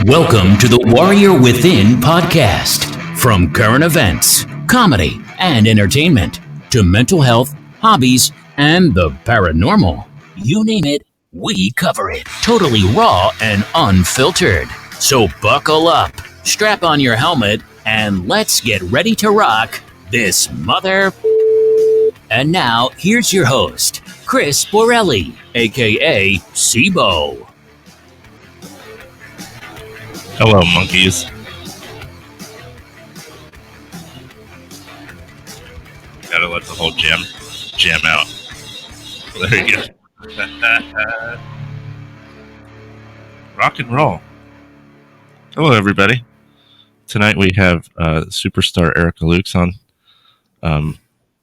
Welcome to the Warrior Within podcast. From current events, comedy, and entertainment to mental health, hobbies, and the paranormal. You name it, we cover it. Totally raw and unfiltered. So buckle up, strap on your helmet, and let's get ready to rock this mother. And now, here's your host, Chris Borelli, aka Sibo. Hello, monkeys. Gotta let the whole jam out. There you go. Rock and roll. Hello, everybody. Tonight we have superstar Erica Lukes on.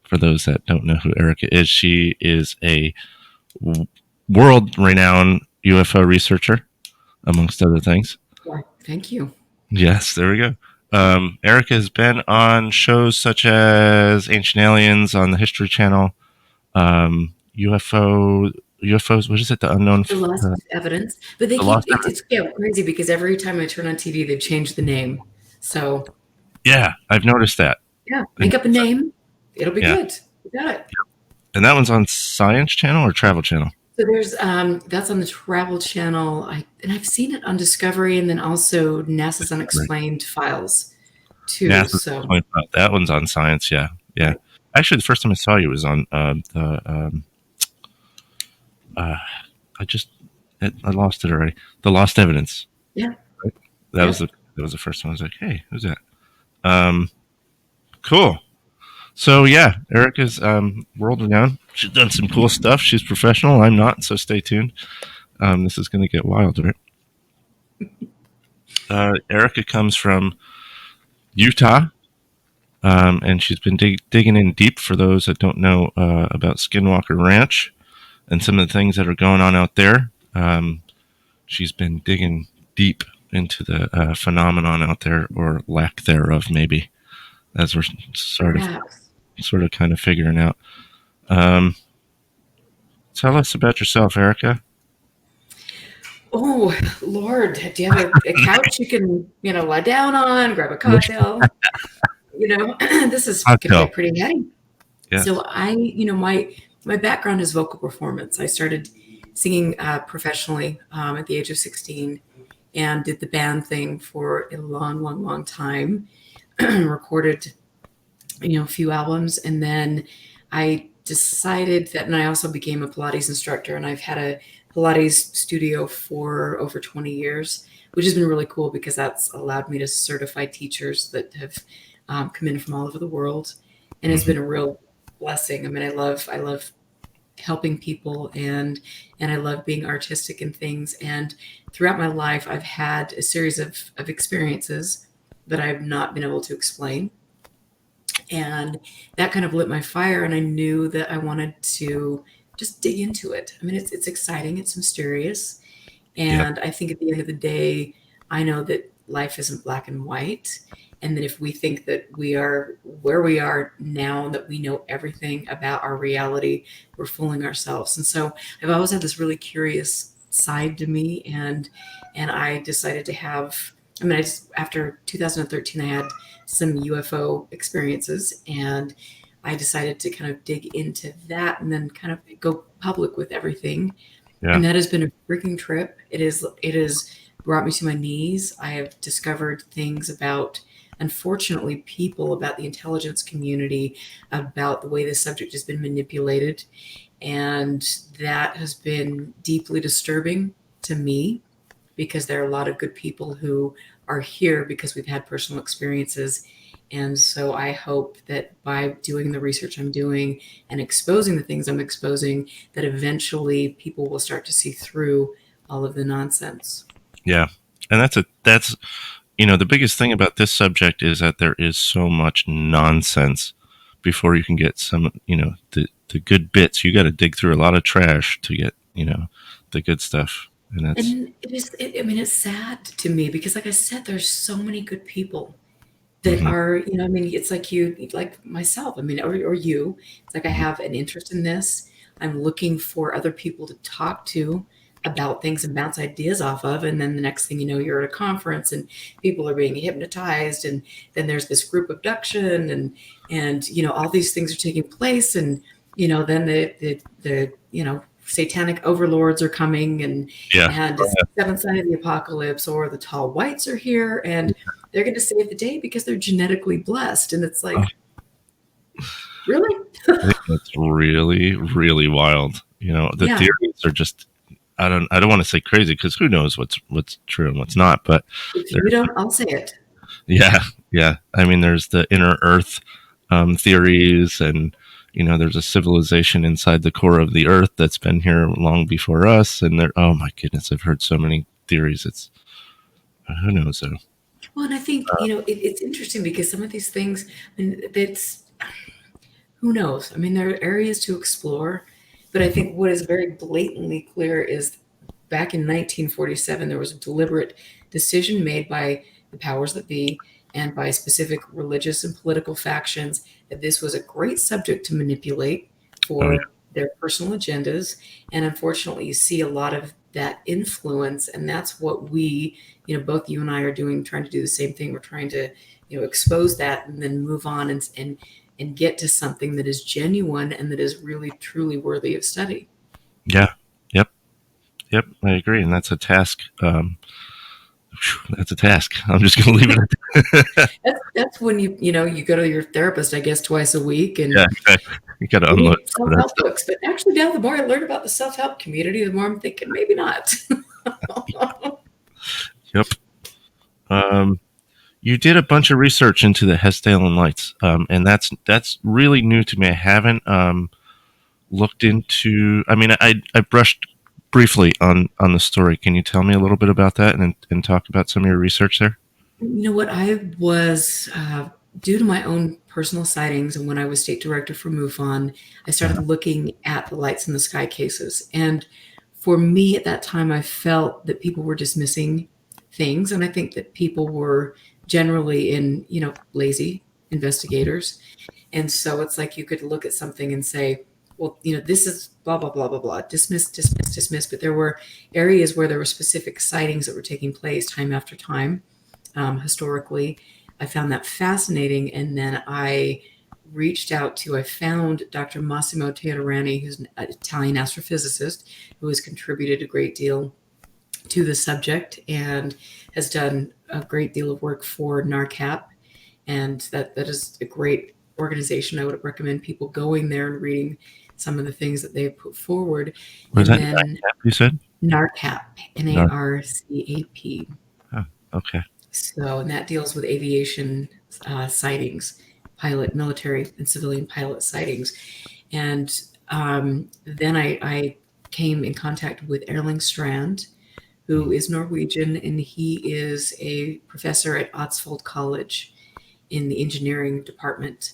For those that don't know who Erica is, she is a world-renowned UFO researcher, amongst other things. Thank you. Yes, there we go. Erica has been on shows such as Ancient Aliens on the History Channel, UFOs. What is it? The Unknown. The Lost Evidence. But they it's crazy because every time I turn on TV, they've changed the name. So. Yeah, I've noticed that. Yeah, make up a name. It'll be good. You got it. And that one's on Science Channel or Travel Channel? So there's that's on the Travel Channel. I've seen it on Discovery, and then also NASA's Unexplained Files too. That one's on Science. Yeah. Actually, the first time I saw you was on I lost it already. The Lost Evidence. Yeah. Right? That was the first one. I was like, hey, who's that? Cool. So yeah, Erica's world renowned. She's done some cool stuff. She's professional. I'm not, so stay tuned. This is going to get wild, right? Erica comes from Utah, and she's been digging in deep. For those that don't know about Skinwalker Ranch and some of the things that are going on out there, she's been digging deep into the phenomenon out there, or lack thereof, maybe, as we're sort of kind of figuring out. Tell us about yourself, Erica. Oh, Lord. Do you have a couch you can, lie down on, grab a cocktail? This is going to get pretty heady. Yeah. So my background is vocal performance. I started singing professionally at the age of 16 and did the band thing for a long, long, long time. Recorded a few albums, and then I decided that, and I also became a Pilates instructor, and I've had a Pilates studio for over 20 years, which has been really cool because that's allowed me to certify teachers that have come in from all over the world, and it's been a real blessing. I mean, I love helping people, and I love being artistic in things, and throughout my life I've had a series of experiences that I've not been able to explain. And that kind of lit my fire, and I knew that I wanted to just dig into it. I mean, it's exciting, it's mysterious, and I think at the end of the day, I know that life isn't black and white, and that if we think that we are where we are now, that we know everything about our reality, we're fooling ourselves. And so I've always had this really curious side to me, and I decided to have, after 2013, I had some UFO experiences, and I decided to kind of dig into that and then kind of go public with everything. Yeah. And that has been a freaking trip. It has brought me to my knees. I have discovered things about, unfortunately, people, about the intelligence community, about the way the subject has been manipulated. And that has been deeply disturbing to me, because there are a lot of good people who are here because we've had personal experiences. And so I hope that by doing the research I'm doing and exposing the things I'm exposing, that eventually people will start to see through all of the nonsense. Yeah. And that's the biggest thing about this subject is that there is so much nonsense before you can get some, the good bits. You got to dig through a lot of trash to get, the good stuff. And it's sad to me because, like I said, there's so many good people that are, it's like you, like myself, or you, it's like I have an interest in this. I'm looking for other people to talk to about things and bounce ideas off of. And then the next thing you know, you're at a conference and people are being hypnotized. And then there's this group abduction and, all these things are taking place. And, then the satanic overlords are coming and it's the seventh sign of the apocalypse, or the tall whites are here and they're going to save the day because they're genetically blessed. And it's like, really? It's really, really wild. The theories are just, I don't want to say crazy, because who knows what's true and what's not. But if you don't, I'll say it. Yeah. I mean, there's the inner Earth theories, and there's a civilization inside the core of the Earth that's been here long before us. And oh my goodness, I've heard so many theories. It's who knows though. Well, and I think it's interesting because some of these things, it's who knows. I mean, there are areas to explore, but I think what is very blatantly clear is back in 1947, there was a deliberate decision made by the powers that be and by specific religious and political factions that this was a great subject to manipulate for their personal agendas. And unfortunately, you see a lot of that influence. And that's what we, both you and I are doing, trying to do the same thing. We're trying to, expose that and then move on and get to something that is genuine and that is really, truly worthy of study. Yeah. Yep. I agree. And that's a task. That's a task. I'm just going to leave it. That's when you go to your therapist, I guess, twice a week, and you got to unload self-help books. But actually, now the more I learn about the self-help community, the more I'm thinking maybe not. Yep. You did a bunch of research into the Hessdalen Lights, and that's really new to me. I haven't looked into. I mean, I brushed briefly on the story. Can you tell me a little bit about that and talk about some of your research there? You know what? I was, due to my own personal sightings, and when I was state director for MUFON, I started looking at the lights in the sky cases. And for me at that time, I felt that people were dismissing things. And I think that people were generally lazy investigators. And so it's like you could look at something and say, well, this is blah, blah, blah, blah, blah, dismiss. But there were areas where there were specific sightings that were taking place time after time. Historically, I found that fascinating. And then I found Dr. Massimo Teodoranti, who's an Italian astrophysicist who has contributed a great deal to the subject and has done a great deal of work for NARCAP. And that is a great organization. I would recommend people going there and reading some of the things that they've put forward. Was that NARCAP, you said? NARCAP, NARCAP. Oh, okay. So, and that deals with aviation sightings, military and civilian pilot sightings. And then I came in contact with Erling Strand, who is Norwegian, and he is a professor at Ødsvold College in the engineering department.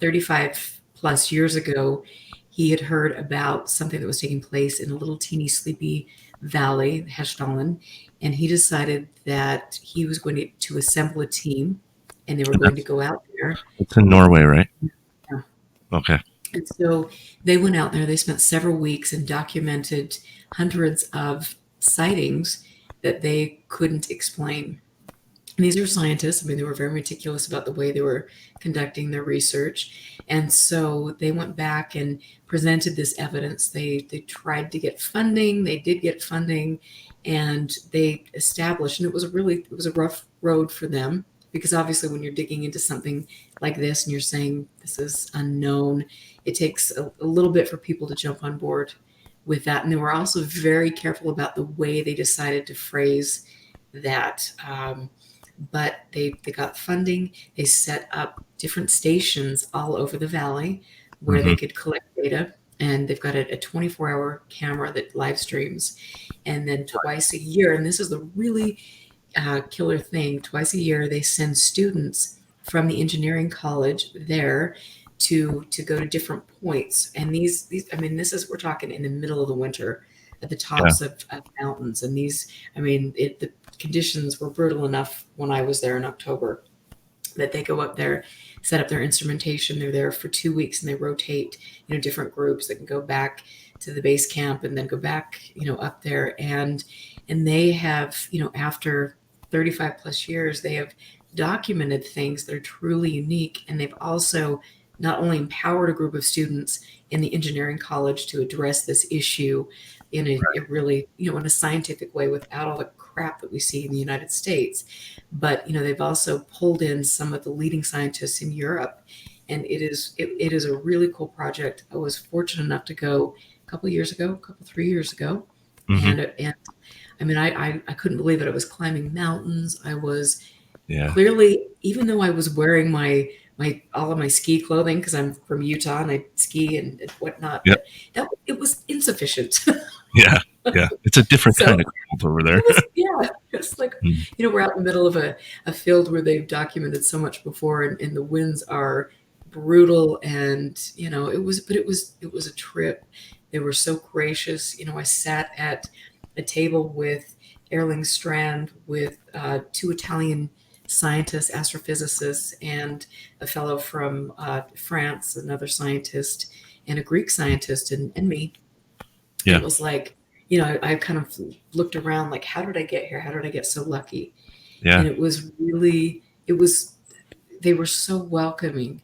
35 plus years ago, he had heard about something that was taking place in a little teeny sleepy valley, Hessdalen, and he decided that he was going to assemble a team, and they were going to go out there. It's in Norway, right? Yeah. Okay. And so they went out there. They spent several weeks and documented hundreds of sightings that they couldn't explain. And these are scientists. I mean, they were very meticulous about the way they were conducting their research. And so they went back and presented this evidence. They tried to get funding. They did get funding, and they established, and it was a rough road for them, because obviously when you're digging into something like this and you're saying this is unknown, it takes a little bit for people to jump on board with that. And they were also very careful about the way they decided to phrase that. But they got funding. They set up different stations all over the valley where they could collect data. And they've got a 24-hour camera that live streams. And then twice a year, and this is the really killer thing, twice a year they send students from the engineering college there to go to different points. And these I mean, we're talking in the middle of the winter at the tops of mountains. And the conditions were brutal enough when I was there in October that they go up there set up their instrumentation. They're there for 2 weeks and they rotate, different groups that can go back to the base camp and then go back, up there. And they have, after 35 plus years, they have documented things that are truly unique. And they've also not only empowered a group of students in the engineering college to address this issue in a really, in a scientific way without all the crap that we see in the United States, but, they've also pulled in some of the leading scientists in Europe. And it is a really cool project. I was fortunate enough to go a couple 3 years ago. And I mean, I couldn't believe it. I was climbing mountains. I was clearly, even though I was wearing all of my ski clothing, because I'm from Utah and I ski and whatnot, but it was insufficient. Yeah. It's a different kind of cold over there. It's like, we're out in the middle of a field where they've documented so much before, and the winds are brutal, and it was a trip. They were so gracious. I sat at a table with Erling Strand, with 2 Italian scientists, astrophysicists, and a fellow from France, another scientist, and a Greek scientist, and me. It was like, I kind of looked around like, how did I get here? How did I get so lucky? And it was really, they were so welcoming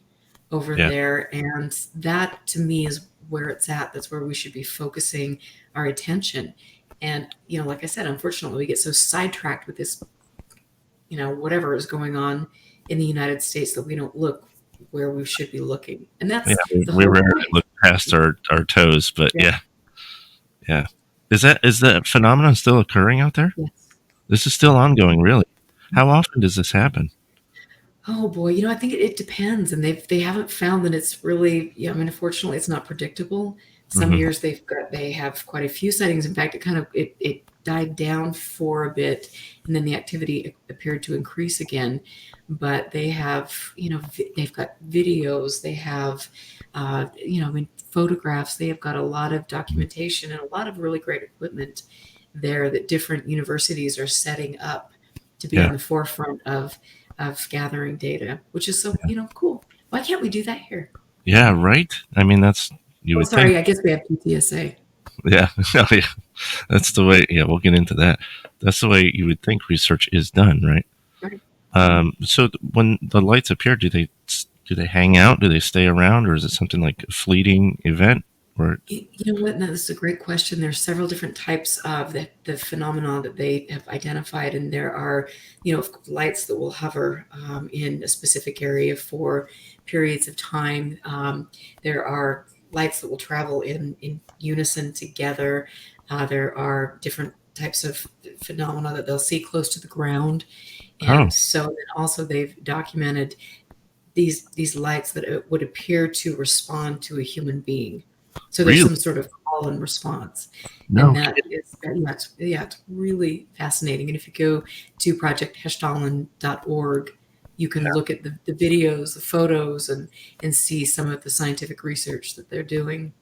over there. And that to me is where it's at. That's where we should be focusing our attention. And, like I said, unfortunately, we get so sidetracked with this, whatever is going on in the United States that we don't look where we should be looking. And that's we rarely look past our toes, but yeah. Is that phenomenon still occurring out there? Yes. This is still ongoing, really. How often does this happen? Oh boy, I think it depends, and they haven't found that it's really. Unfortunately, it's not predictable. Some years they have quite a few sightings. In fact, it died down for a bit, and then the activity appeared to increase again. But they have, they've got videos, they have, photographs. They have got a lot of documentation and a lot of really great equipment there that different universities are setting up to be on the forefront of gathering data, which is so, cool. Why can't we do that here? Yeah, right. I mean, that's would sorry, think. I guess we have PTSA. Yeah, that's the way. Yeah, we'll get into that. That's the way you would think research is done, right? Right. So when the lights appear, do they hang out? Do they stay around, or is it something like a fleeting event? Or you know what? No, this is a great question. There's several different types of the phenomenon that they have identified, and there are, lights that will hover in a specific area for periods of time. There are lights that will travel in unison together. There are different types of phenomena that they'll see close to the ground, and so then also they've documented these lights that would appear to respond to a human being. So there's some sort of call and response. And that is, it's really fascinating. And if you go to projectheshtalen.org, you can look at the videos, the photos, and see some of the scientific research that they're doing.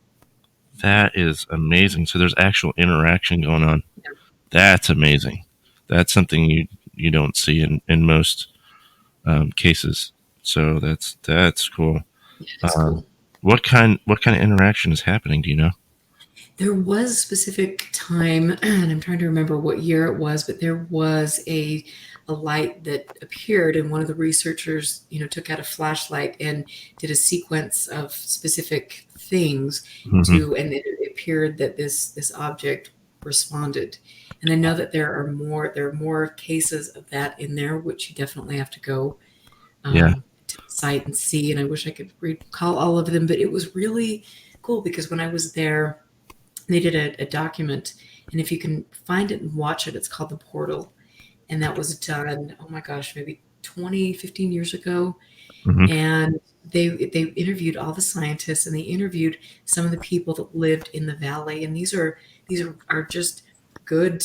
That is amazing. So there's actual interaction going on. Yeah. That's amazing. That's something you don't see in most cases. So that's cool. Yeah, it's cool. What kind of interaction is happening? Do you know? There was a specific time, and I'm trying to remember what year it was, but there was a light that appeared, and one of the researchers, took out a flashlight and did a sequence of specific things and it appeared that this object responded. And I know that there are more cases of that in there, which you definitely have to go to the site and see. And I wish I could recall all of them, but it was really cool because when I was there, they did a document, and if you can find it and watch it, it's called The Portal. And that was done, oh my gosh, maybe 15 years ago. And they interviewed all the scientists, and they interviewed some of the people that lived in the valley. And these are just good,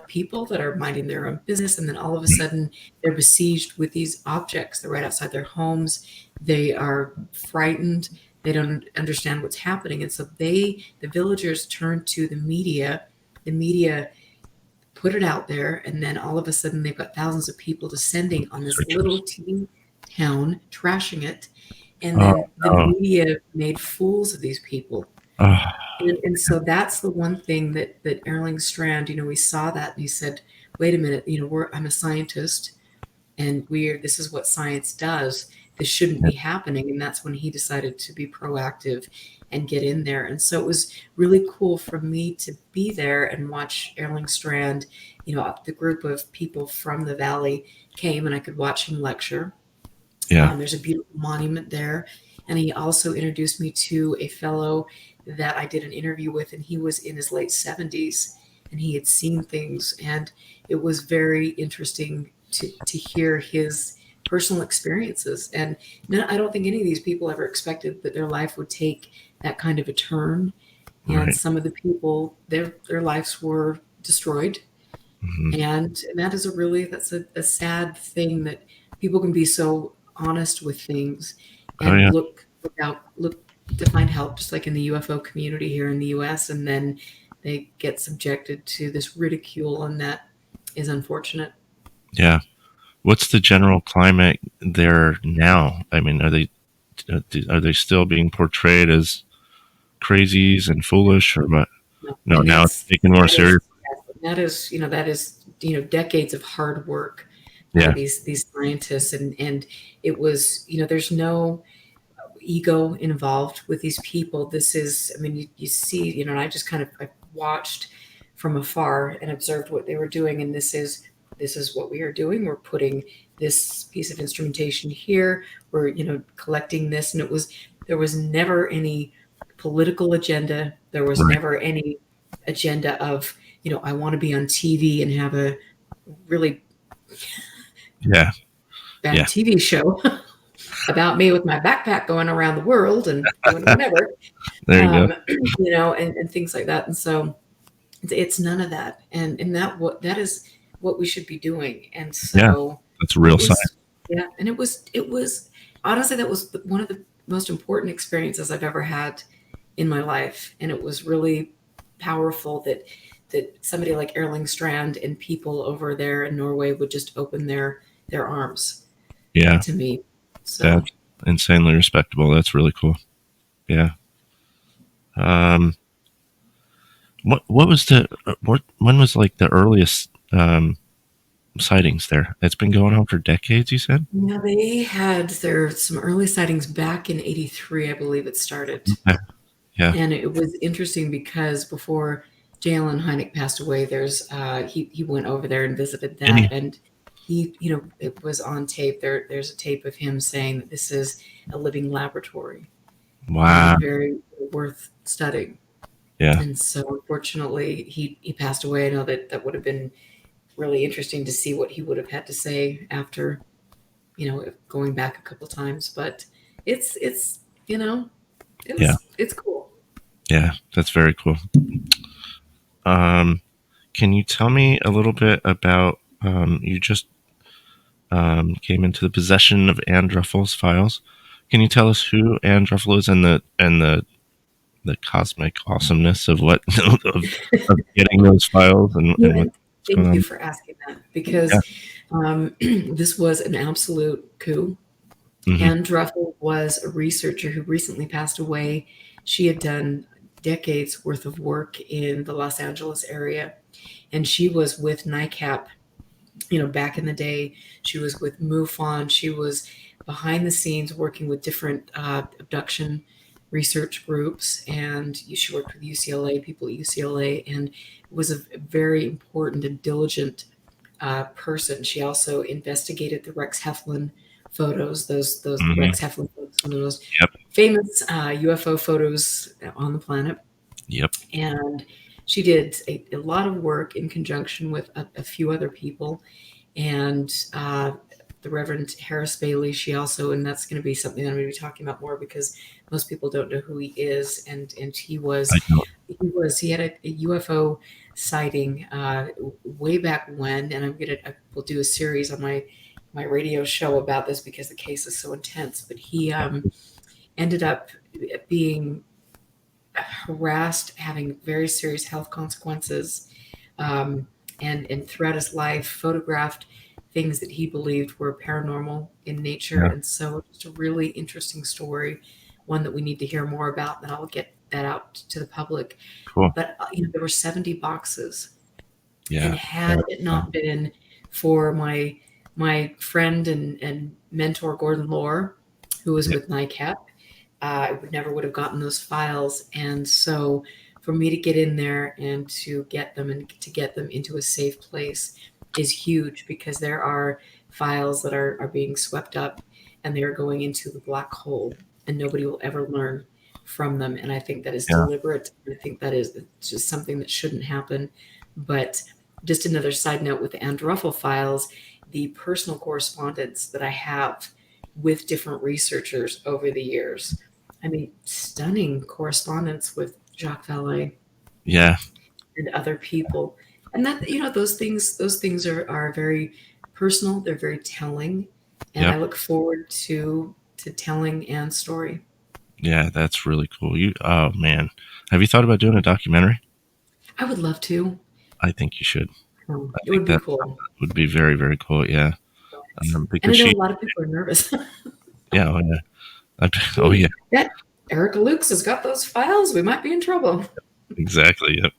people that are minding their own business. And then all of a sudden they're besieged with these objects. They're right outside their homes. They are frightened. They don't understand what's happening. And so the villagers turned to the media. The media put it out there. And then all of a sudden they've got thousands of people descending on this little teeny town, trashing it. And then the media made fools of these people. And so that's the one thing that Erling Strand, we saw that, and he said, wait a minute, I'm a scientist, and this is what science does. This shouldn't be happening. And that's when he decided to be proactive and get in there. And so it was really cool for me to be there and watch Erling Strand. The group of people from the Valley came, and I could watch him lecture. Yeah. There's a beautiful monument there. And he also introduced me to a fellow that I did an interview with, and he was in his late 70s, and he had seen things. And it was very interesting to hear his personal experiences. And I don't think any of these people ever expected that their life would take that kind of a turn. And some of the people, their lives were destroyed. Mm-hmm. And that's a sad thing, that people can be so honest with things and look to find help, just like in the UFO community here in the US, and then they get subjected to this ridicule, and that is unfortunate. Yeah. What's the general climate there now? I mean, are they still being portrayed as crazies and foolish, or what? No, now it's taken more serious. That is decades of hard work by these scientists, and it was, there's no ego involved with these people. This is, you see, and I just I watched from afar and observed what they were doing, and this is what we are doing. We're putting this piece of instrumentation here. We're collecting this, and there was never any political agenda. There was never any agenda of I want to be on TV and have a really bad TV show about me with my backpack going around the world and doing whatever. There you go. And things like that. And so it's none of that. And that is what we should be doing. And so that's real science. Yeah. And it was honestly, that was one of the most important experiences I've ever had in my life. And it was really powerful that somebody like Erling Strand and people over there in Norway would just open their arms to me. So that's insanely respectable. That's really cool. Yeah. What was when was like the earliest sightings there? It's been going on for decades, you said? Yeah, they had some early sightings back in 83, I believe it started. Okay. Yeah. And it was interesting because before J. Allen Hynek passed away, he went over there and visited that, and he, it was on tape. There's a tape of him saying that this is a living laboratory. Wow. Very worth studying. Yeah. And so unfortunately he passed away. I know that would have been really interesting to see what he would have had to say after, going back a couple of times, but it's cool. Yeah, that's very cool. Can you tell me a little bit about, you just came into the possession of Ann Druffel's files. Can you tell us who Ann Druffel is and the cosmic awesomeness of what of getting those files and what? Thank you for asking that, because this was an absolute coup. Mm-hmm. Ann Druffel was a researcher who recently passed away. She had done decades worth of work in the Los Angeles area, and she was with NICAP. Back in the day, she was with MUFON. She was behind the scenes working with different abduction research groups, and she worked with UCLA, people at UCLA, and was a very important and diligent person. She also investigated the Rex Heflin photos, those mm-hmm. Rex Heflin photos, one of those famous UFO photos on the planet. Yep. And she did a lot of work in conjunction with a few other people, and the Reverend Harris Bailey. She also, and that's going to be something that I'm going to be talking about more, because most people don't know who he is, and he had a UFO sighting way back when, and I will do a series on my radio show about this because the case is so intense. But he ended up being harassed, having very serious health consequences, and throughout his life photographed things that he believed were paranormal in nature. Yeah. And so it's a really interesting story, one that we need to hear more about, and I'll get that out to the public. Cool. But there were 70 boxes. Yeah. And had it not been for my friend and mentor Gordon Lohr, who was with NICAP, I never would have gotten those files. And so for me to get in there and to get them into a safe place is huge, because there are files that are being swept up and they're going into the black hole, and nobody will ever learn from them. And I think that is deliberate. I think that is just something that shouldn't happen. But just another side note with the Androffel files, the personal correspondence that I have with different researchers over the years. I mean, stunning correspondence with Jacques Vallée. Yeah. And other people. And that, those things are very personal. They're very telling. And I look forward to telling Anne's story. Yeah, that's really cool. Oh man. Have you thought about doing a documentary? I would love to. I think you should. It would be cool. Would be very, very cool. Yeah. Because and I know a lot of people are nervous. Yeah. Oh yeah. Oh yeah. That Erica Lukes has got those files. We might be in trouble. Exactly. Yep.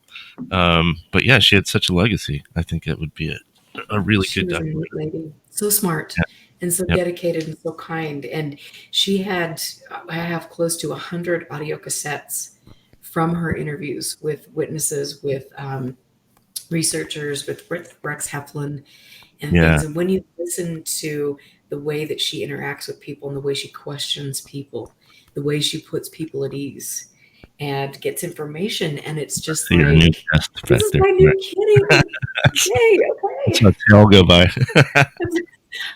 But yeah, she had such a legacy. I think it would be a really good documentary. Lady. So smart and so dedicated and so kind. And I have close to 100 audio cassettes from her interviews with witnesses, with researchers, with Rex Heflin and things. And when you listen to the way that she interacts with people and the way she questions people, the way she puts people at ease and gets information, and it's just like, this is my new kitty. Yay, okay. That's how I'll go by.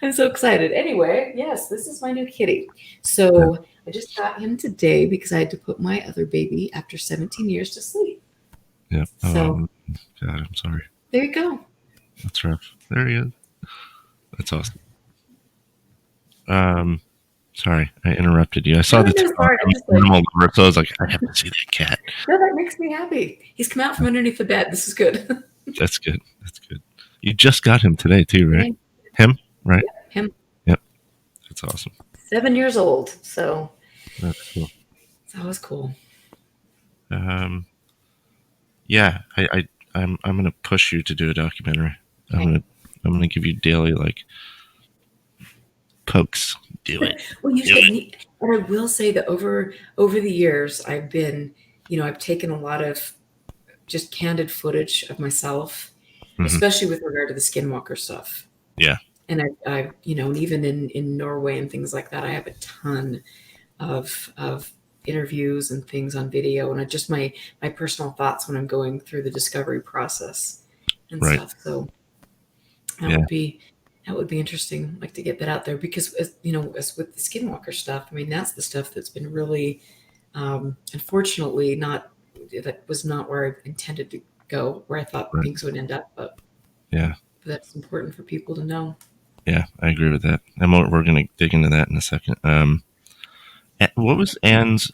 I'm so excited. Anyway, yes, this is my new kitty. So I just got him today because I had to put my other baby after 17 years to sleep. Yep. So, God, I'm sorry. There you go. That's rough. There he is. That's awesome. Sorry, I interrupted you. I saw the animal lover, so I was like, I have to see that cat. No, that makes me happy. He's come out from underneath the bed. This is good. That's good. That's good. You just got him today, too, right? Him, right? Yeah, him. Yep. That's awesome. 7 years old, so that's cool. It's always cool. Yeah, I'm gonna push you to do a documentary. I'm gonna give you daily pokes. Do it. Well, and I will say that over the years, I've been, I've taken a lot of just candid footage of myself, especially with regard to the Skinwalker stuff. Yeah. And I and even in Norway and things like that, I have a ton of interviews and things on video, and just my personal thoughts when I'm going through the discovery process and stuff. So that would be interesting, to get that out there, because as with the Skinwalker stuff, I mean, that's the stuff that's been really, unfortunately, that was not where I intended to go, where I thought things would end up, but that's important for people to know. Yeah, I agree with that. And we're going to dig into that in a second. What was Anne's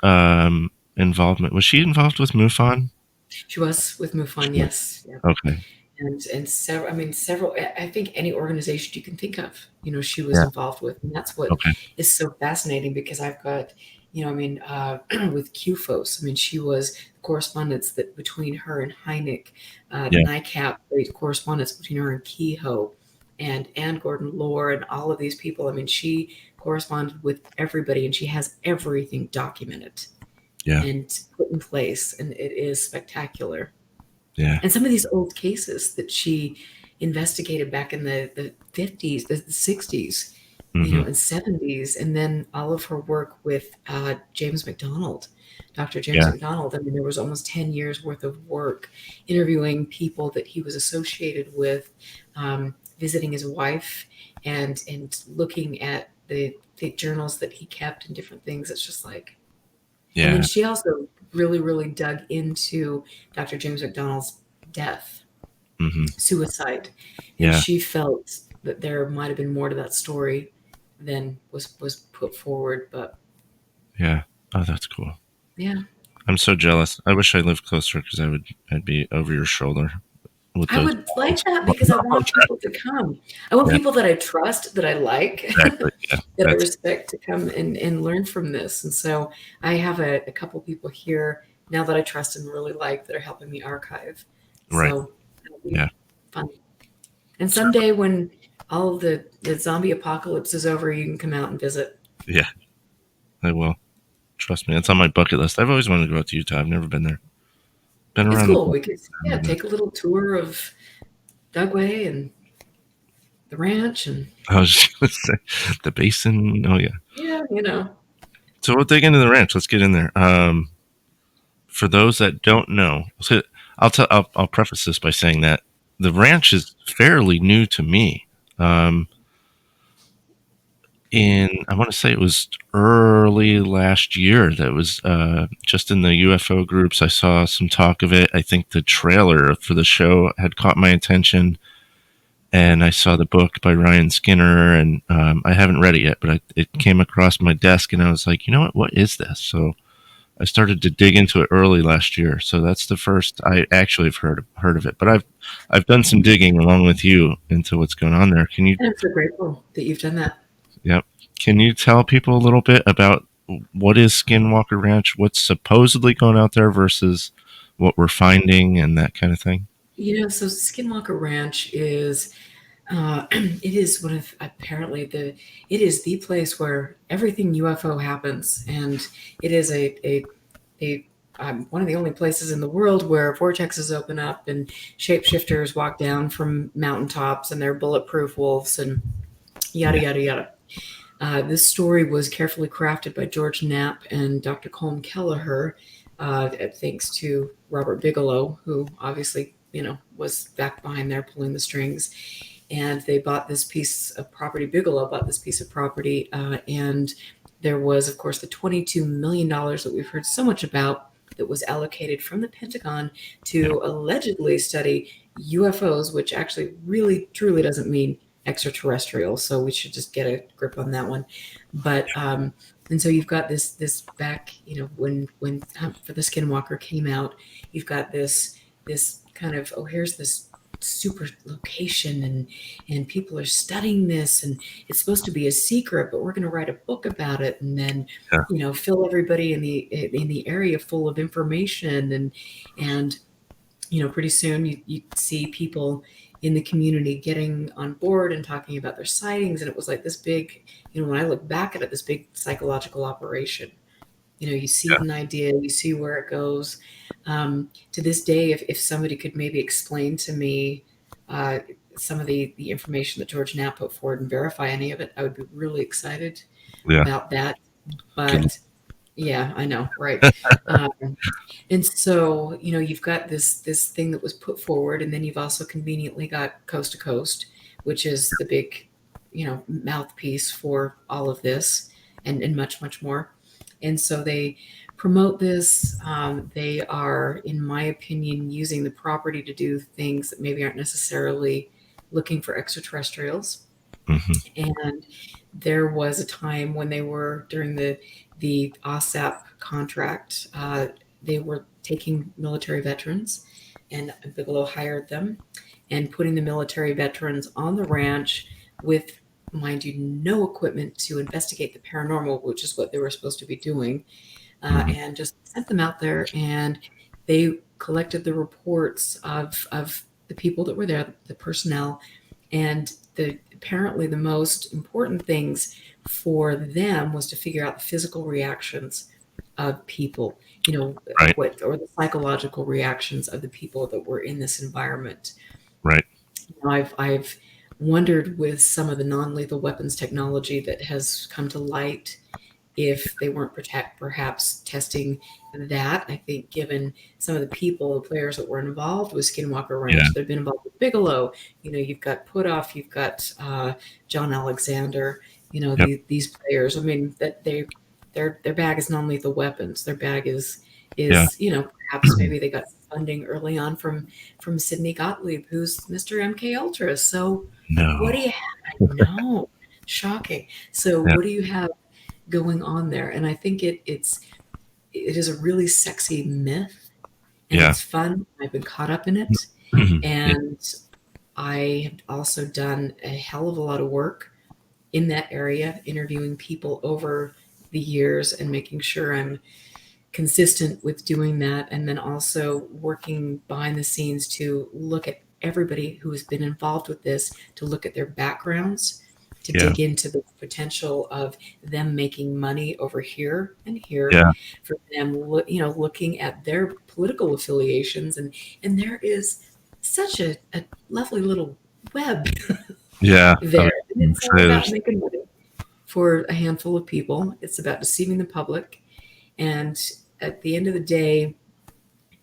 involvement? Was she involved with MUFON? She was with MUFON, yes. Yeah. Okay. And several, I think any organization you can think of, she was involved with. And that's what is so fascinating, because I've got, with QFOS, she was correspondence that between her and Hynek, NICAP, the correspondence between her and Kehoe and Gordon Lohr and all of these people. She corresponded with everybody, and she has everything documented and put in place, and it is spectacular. Yeah. And some of these old cases that she investigated back in the 50s, the 60s, and 70s, and then all of her work with James McDonald, Dr. James McDonald. There was almost 10 years worth of work interviewing people that he was associated with, visiting his wife, and looking at the journals that he kept and different things. It's just like, and then she also really, really dug into Dr. James McDonald's death, suicide. And she felt that there might have been more to that story than was put forward. But yeah. Oh, that's cool. Yeah. I'm so jealous. I wish I lived closer, because I'd be over your shoulder I would like that because I want people to come. I want people that I trust, that I like, Exactly. Yeah. that I respect to come and learn from this. And so I have a couple people here now that I trust and really like that are helping me archive. Right. So it'll be fun. And someday when all the zombie apocalypse is over, you can come out and visit. Yeah, I will. Trust me. It's on my bucket list. I've always wanted to go out to Utah. I've never been there. Been around. It's cool. We could take a little tour of Dugway and the ranch, and I was just going to say the basin. Oh yeah. Yeah, So we'll dig into the ranch. Let's get in there. For those that don't know, so I'll preface this by saying that the ranch is fairly new to me. I want to say it was early last year. That was just in the UFO groups. I saw some talk of it. I think the trailer for the show had caught my attention, and I saw the book by Ryan Skinner, and I haven't read it yet, but it came across my desk, and I was like, you know what is this? So I started to dig into it early last year. So that's the first I actually have heard of it. But I've done some digging along with you into what's going on there. Can you? I'm so grateful that you've done that. Yep. Can you tell people a little bit about what is Skinwalker Ranch, what's supposedly going out there versus what we're finding and that kind of thing? So Skinwalker Ranch is, it is one of, apparently it is the place where everything UFO happens. And it is one of the only places in the world where vortexes open up and shapeshifters walk down from mountaintops and they're bulletproof wolves and yada, yada, yada. This story was carefully crafted by George Knapp and Dr. Colm Kelleher, thanks to Robert Bigelow, who obviously, was back behind there pulling the strings. And they bought this piece of property. Bigelow bought this piece of property. And there was, of course, the $22 million that we've heard so much about that was allocated from the Pentagon to allegedly study UFOs, which actually really, truly doesn't mean extraterrestrial, so we should just get a grip on that one. But and so you've got this back, when for the Skinwalker came out, you've got this kind of, here's this super location and people are studying this and it's supposed to be a secret, but we're going to write a book about it and then fill everybody in the area full of information and pretty soon you see people in the community getting on board and talking about their sightings. And it was like this big, when I look back at it, this big psychological operation. You see an idea, you see where it goes. To this day, if somebody could maybe explain to me some of the information that George Knapp put forward and verify any of it, I would be really excited about that. But yeah, I know, right. And so, you've got this thing that was put forward, and then you've also conveniently got Coast to Coast, which is the big, mouthpiece for all of this and much, much more. And so they promote this. They are, in my opinion, using the property to do things that maybe aren't necessarily looking for extraterrestrials. Mm-hmm. And there was a time when they were, during the OSAP contract, they were taking military veterans, and Bigelow hired them and putting the military veterans on the ranch with, mind you, no equipment to investigate the paranormal, which is what they were supposed to be doing, and just sent them out there, and they collected the reports of the people that were there, the personnel, and apparently the most important things for them was to figure out the physical reactions of people, right. or the psychological reactions of the people that were in this environment. Right. I've wondered with some of the non-lethal weapons technology that has come to light if they weren't perhaps testing that. I think given some of the people, the players that were involved with Skinwalker Ranch, they've been involved with Bigelow. You've got Putoff, you've got John Alexander. These players. I mean, that their bag is non-lethal weapons. Their bag is perhaps maybe they got funding early on from Sidney Gottlieb, who's Mr. MK Ultra. So what do you have? No, shocking. So what do you have going on there? And I think it is a really sexy myth, and it's fun. I've been caught up in it, And I have also done a hell of a lot of work in that area, interviewing people over the years and making sure I'm consistent with doing that. And then also working behind the scenes to look at everybody who has been involved with this, to look at their backgrounds, to dig into the potential of them making money over here and here, for them, looking at their political affiliations. And there is such a lovely little web Yeah. there. And it's all about making money for a handful of people. It's about deceiving the public. And at the end of the day,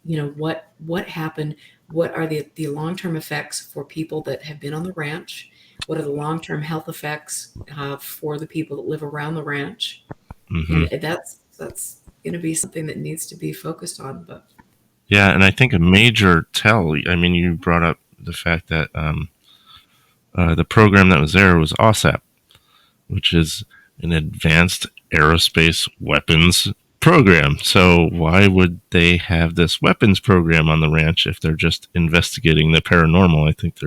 what happened? What are the long-term effects for people that have been on the ranch? What are the long-term health effects for the people that live around the ranch? And that's going to be something that needs to be focused on. But yeah, and I think a major tell. I mean, you brought up the fact that the program that was there was OSAP, which is an advanced aerospace weapons program. So why would they have this weapons program on the ranch if they're just investigating the paranormal? I think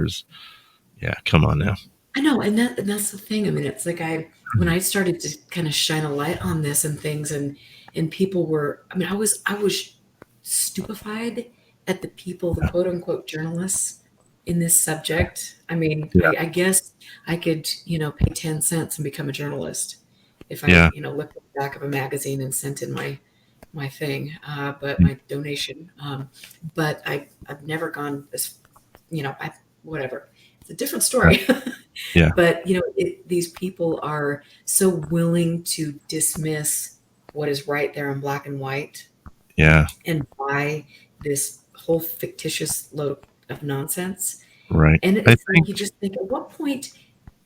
come on now. I know, and that's the thing. I mean, it's like when I started to kind of shine a light on this and things, and people were. I mean, I was stupefied at the people, the quote unquote journalists in this subject. I mean, I guess I could, pay 10 cents and become a journalist if I, looked at the back of a magazine and sent in my thing, but my donation. But I've never gone as, whatever. It's a different story. Yeah. But, these people are so willing to dismiss what is right there in black and white. Yeah. And buy this whole fictitious load of nonsense. Right. And it's like you just think, at what point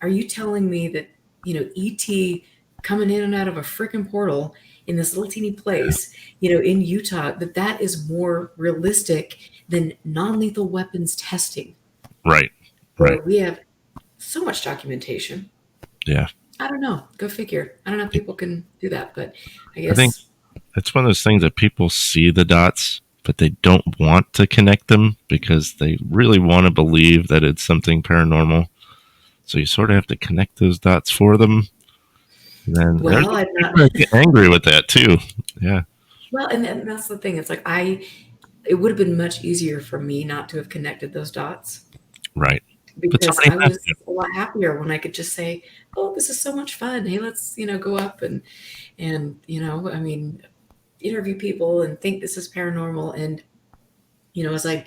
are you telling me that, ET coming in and out of a freaking portal in this little teeny place, in Utah, that is more realistic than non-lethal weapons testing? Right. Where we have so much documentation. Yeah. I don't know. Go figure. I don't know if people can do that, but I guess. I think it's one of those things that people see the dots, but they don't want to connect them because they really want to believe that it's something paranormal. So you sort of have to connect those dots for them. And then people get angry with that too. Yeah. Well, and that's the thing. It's like it would have been much easier for me not to have connected those dots. Right. Because I was a lot happier when I could just say, "Oh, this is so much fun. Hey, let's go up and I mean, interview people and think this is paranormal." And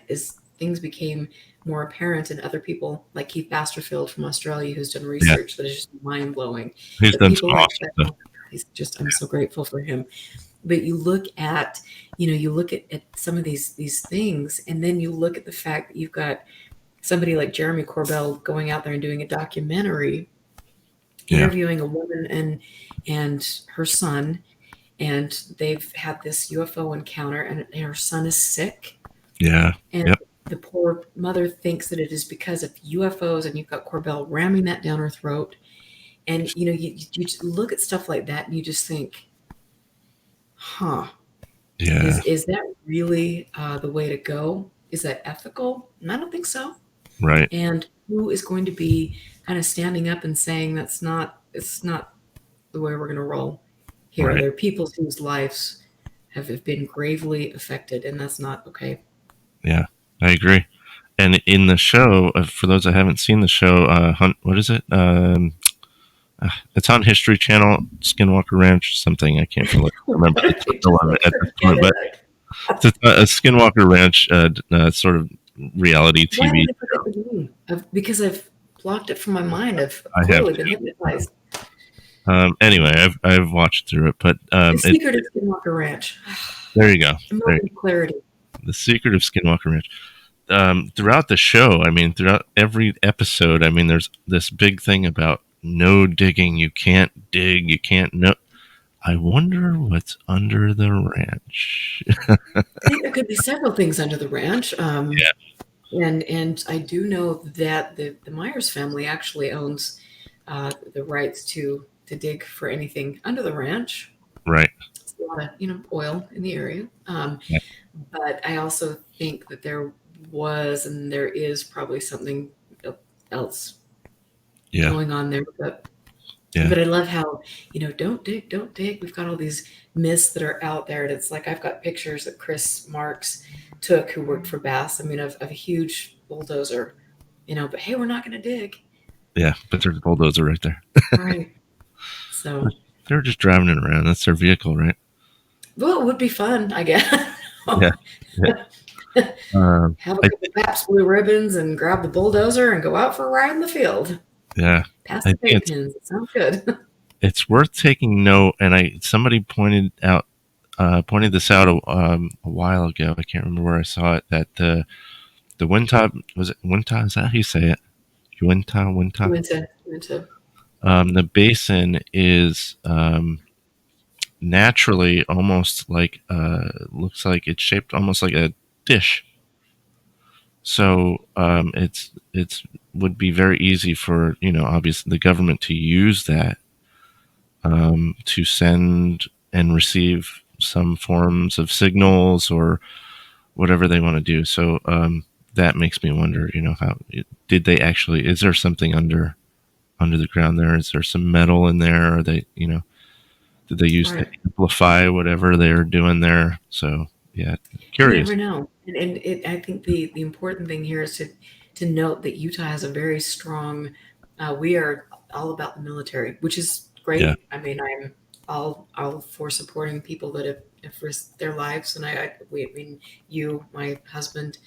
as things became more apparent, and other people like Keith Basterfield from Australia, who's done research that is just mind blowing. He's done some awesome stuff. I'm so grateful for him. But you look at some of these things, and then you look at the fact that you've got somebody like Jeremy Corbell going out there and doing a documentary, interviewing a woman and her son, and they've had this UFO encounter, and her son is sick. Yeah. And the poor mother thinks that it is because of UFOs, and you've got Corbell ramming that down her throat. And, you look at stuff like that and you just think, yeah, is that really the way to go? Is that ethical? And I don't think so. Right. And who is going to be kind of standing up and saying it's not the way we're going to roll here? Right. There are people whose lives have been gravely affected, and that's not okay. Yeah, I agree. And in the show, for those that haven't seen the show, what is it? It's on History Channel, Skinwalker Ranch, something I can't remember the title of it at this point, but it's a Skinwalker Ranch sort of reality TV. Why did I forget the name? Because I've blocked it from my mind. I've clearly been hypnotized. Anyway, I've watched through it, but The Secret of Skinwalker Ranch. There you go. Clarity. The Secret of Skinwalker Ranch. Throughout the show, I mean, throughout every episode, I mean, there's this big thing about no digging. You can't dig. You can't know. I wonder what's under the ranch. I think there could be several things under the ranch. And I do know that the Myers family actually owns the rights to dig for anything under the ranch. Right. It's a lot of oil in the area. But I also think that there was and there is probably something else Yeah. going on there. But I love how, don't dig. We've got all these myths that are out there. And it's like, I've got pictures that Chris Marks took, who worked for Bass. I mean, of a huge bulldozer, but hey, we're not going to dig. Yeah, but there's a bulldozer right there. Right. So they're just driving it around. That's their vehicle, right? Well, it would be fun, I guess. Yeah. Have a couple of Pabst Blue Ribbons and grab the bulldozer and go out for a ride in the field. Yeah. Pass the vape pens. It sounds good. It's worth taking note, and somebody pointed this out a while ago. I can't remember where I saw it. That the Wintah, was it Wintah? Is that how you say it? Wintah. The basin is naturally almost like looks like it's shaped almost like a dish. So it's would be very easy for obviously the government to use that to send and receive some forms of signals or whatever they want to do. So that makes me wonder, how did they actually? Is there something under the ground there? Is there some metal in there? Are they, did they use to amplify whatever they're doing there? So yeah, curious. You never know. And I think the important thing here is to note that Utah has a very strong. We are all about the military, which is great. Yeah. I mean, I'm all for supporting people that have risked their lives, and my husband.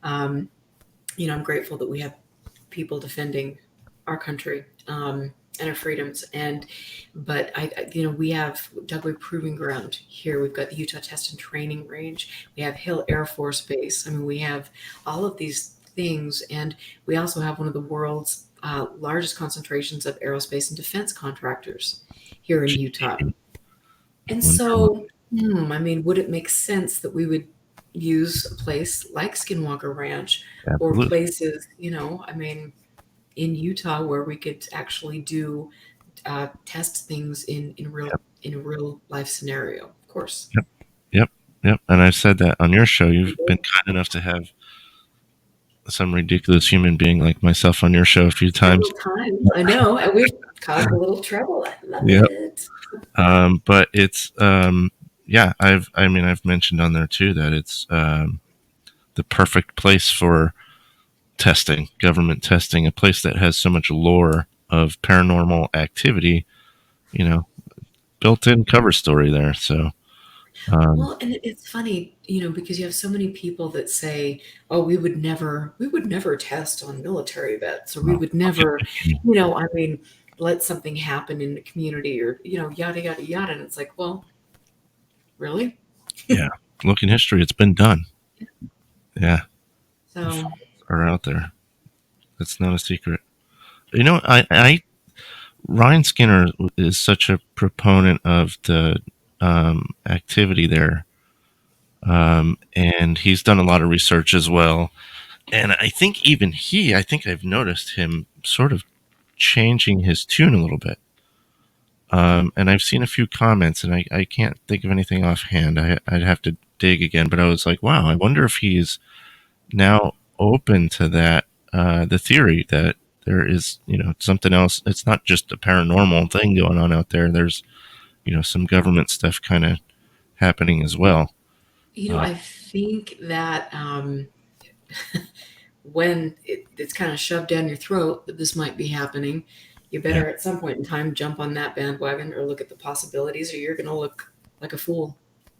I'm grateful that we have people defending our country and our freedoms. But we have Dugway Proving Ground here. We've got the Utah Test and Training Range. We have Hill Air Force Base. I mean, we have all of these things, and we also have one of the world's largest concentrations of aerospace and defense contractors here in Utah. And so, would it make sense that we would use a place like Skinwalker Ranch or places, in Utah where we could actually do test things in a real life scenario, of course. Yep. And I've said that on your show. You've been kind enough to have some ridiculous human being like myself on your show a few times. I know, and we've caused a little trouble. I love it. But it's I've mentioned on there too that it's the perfect place for testing, government testing, a place that has so much lore of paranormal activity, built-in cover story there. So well, and it's funny, because you have so many people that say, "Oh, we would never test on military vets, or we would never, let something happen in the community, or yada yada yada." And it's like, well, really? Yeah, look in history; it's been done. Yeah, so are out there. That's not a secret. Ryan Skinner is such a proponent of the activity there. And he's done a lot of research as well. And I think I've noticed him sort of changing his tune a little bit. And I've seen a few comments, and I can't think of anything offhand. I'd have to dig again, but I was like, wow, I wonder if he's now open to that, the theory that there is, something else. It's not just a paranormal thing going on out there. There's, some government stuff kind of happening as well. I think that when it's kind of shoved down your throat that this might be happening, you better at some point in time jump on that bandwagon or look at the possibilities, or you're going to look like a fool.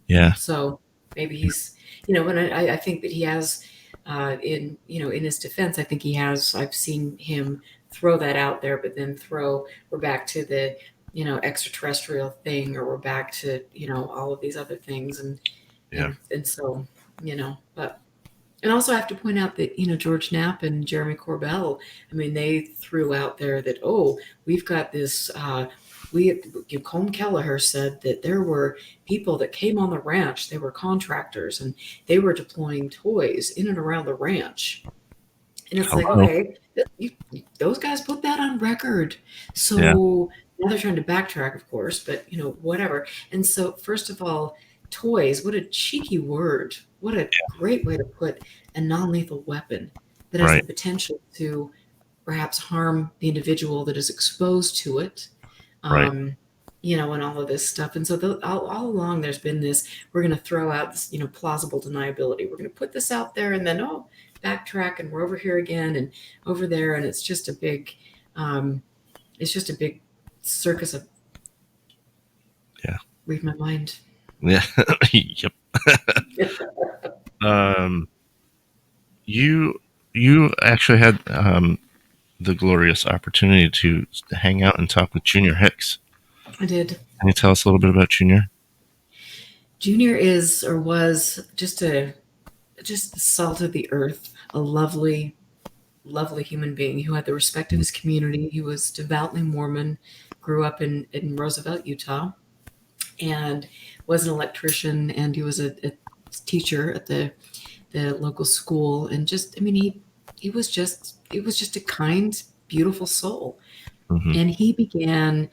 Yeah. So maybe he's, and I think that he has, in his defense, I think I've seen him throw that out there, but then we're back to the, extraterrestrial thing, or we're back to, all of these other things. And so, but, and also I have to point out that, George Knapp and Jeremy Corbell, they threw out there that, we've got this, Colm Kelleher said that there were people that came on the ranch. They were contractors, and they were deploying toys in and around the ranch. And it's like, okay, those guys put that on record. So now they're trying to backtrack, of course, but whatever. And so, first of all, toys, what a cheeky word. what a great way to put a non-lethal weapon that has the potential to perhaps harm the individual that is exposed to it. You know, and all of this stuff. And so all along there's been this, we're going to throw out this, you know, plausible deniability. We're going to put this out there and then, backtrack, and we're over here again and over there. And it's just a big circus of, read my mind. Yeah. Yep. You actually had the glorious opportunity to hang out and talk with Junior Hicks. I did. Can you tell us a little bit about Junior? Junior is, or was, just the salt of the earth, a lovely, lovely human being who had the respect of his community. He was devoutly Mormon, grew up in Roosevelt, Utah, and was an electrician, and he was a teacher at the local school. And just, I mean, he was just a kind, beautiful soul. And he began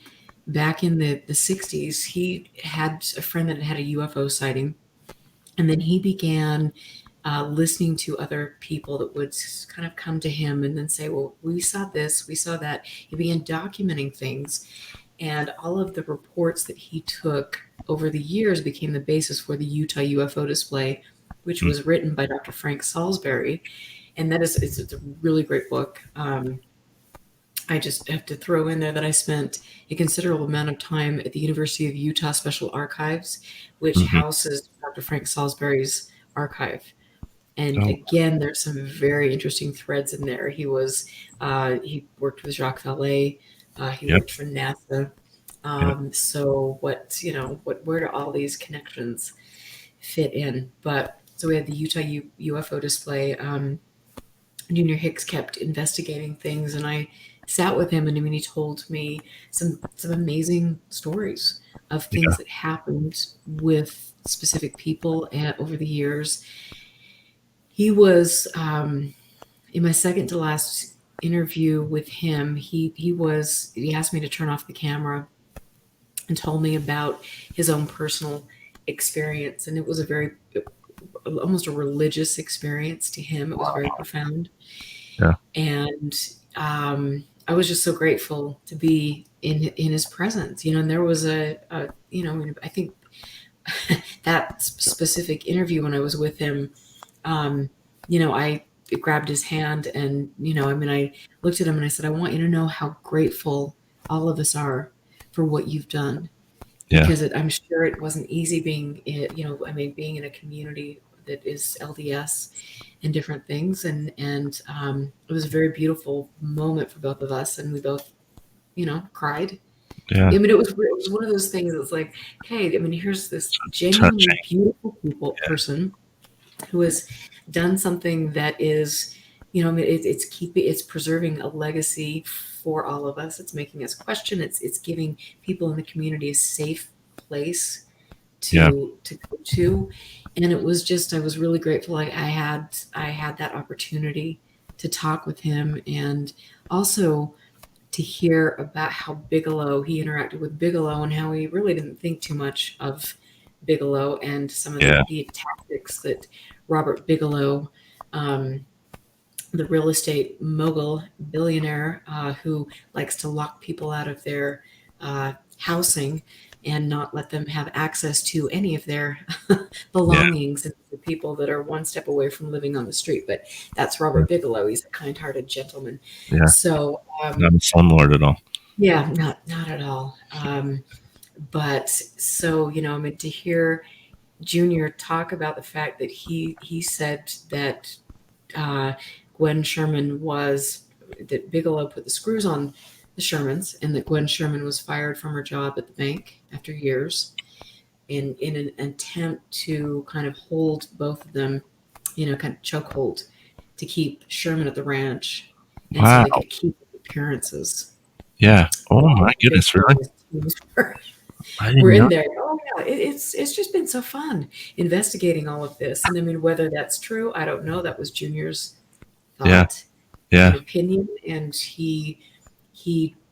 back in the 60s. He had a friend that had a UFO sighting, and then he began listening to other people that would kind of come to him and then say, well, we saw this, we saw that. He began documenting things, and all of the reports that he took over the years became the basis for the Utah UFO display, which was written by Dr. Frank Salisbury. And it's a really great book. I just have to throw in there that I spent a considerable amount of time at the University of Utah Special Archives, which houses Dr. Frank Salisbury's archive. And again, there's some very interesting threads in there. He worked with Jacques Vallée. He worked for NASA. So where do all these connections fit in? But so we had the Utah UFO display. Junior Hicks kept investigating things, and I sat with him, and I mean, he told me some amazing stories of things that happened with specific people over the years. He was in my second to last interview with him. He asked me to turn off the camera and told me about his own personal experience, and it was almost a religious experience to him. It was very profound. And I was just so grateful to be in his presence, you know. And there was I think that specific interview when I was with him, I grabbed his hand, and I looked at him and I said, I want you to know how grateful all of us are for what you've done. Because I'm sure it wasn't easy being in a community that is LDS and different things. And it was a very beautiful moment for both of us. And we both, cried. Yeah. I mean, it was one of those things that's like, hey, I mean, here's this genuinely beautiful person who has done something that is, it's preserving a legacy for all of us. It's making us question. It's giving people in the community a safe place to go to. And it was just, I was really grateful. I had that opportunity to talk with him, and also to hear about how he interacted with Bigelow, and how he really didn't think too much of Bigelow and some of the tactics that Robert Bigelow, the real estate mogul billionaire, who likes to lock people out of their housing and not let them have access to any of their belongings, and the people that are one step away from living on the street. But that's Robert Bigelow. He's a kind-hearted gentleman. Yeah. So not a slumlord at all. Yeah, not at all. But so, to hear Junior talk about the fact that he said that Gwen Sherman that Bigelow put the screws on the Shermans, and that Gwen Sherman was fired from her job at the bank after years in an attempt to kind of hold both of them, kind of chokehold to keep Sherman at the ranch, and so they could keep appearances. Yeah. Oh my goodness, really? We're in there. Oh yeah, it's just been so fun investigating all of this. And I mean, whether that's true, I don't know. That was Junior's thought, and opinion, and he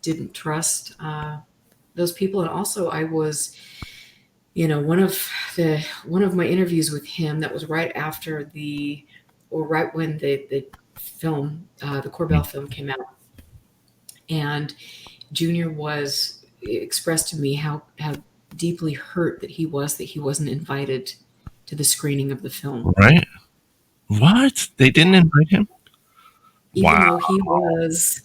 didn't trust those people. And also, I was one of my interviews with him, that was right after right when the film, the Corbell film came out, and Junior expressed to me how deeply hurt that he wasn't invited to the screening of the film. Right? What? They didn't invite him? Even Wow. though he was,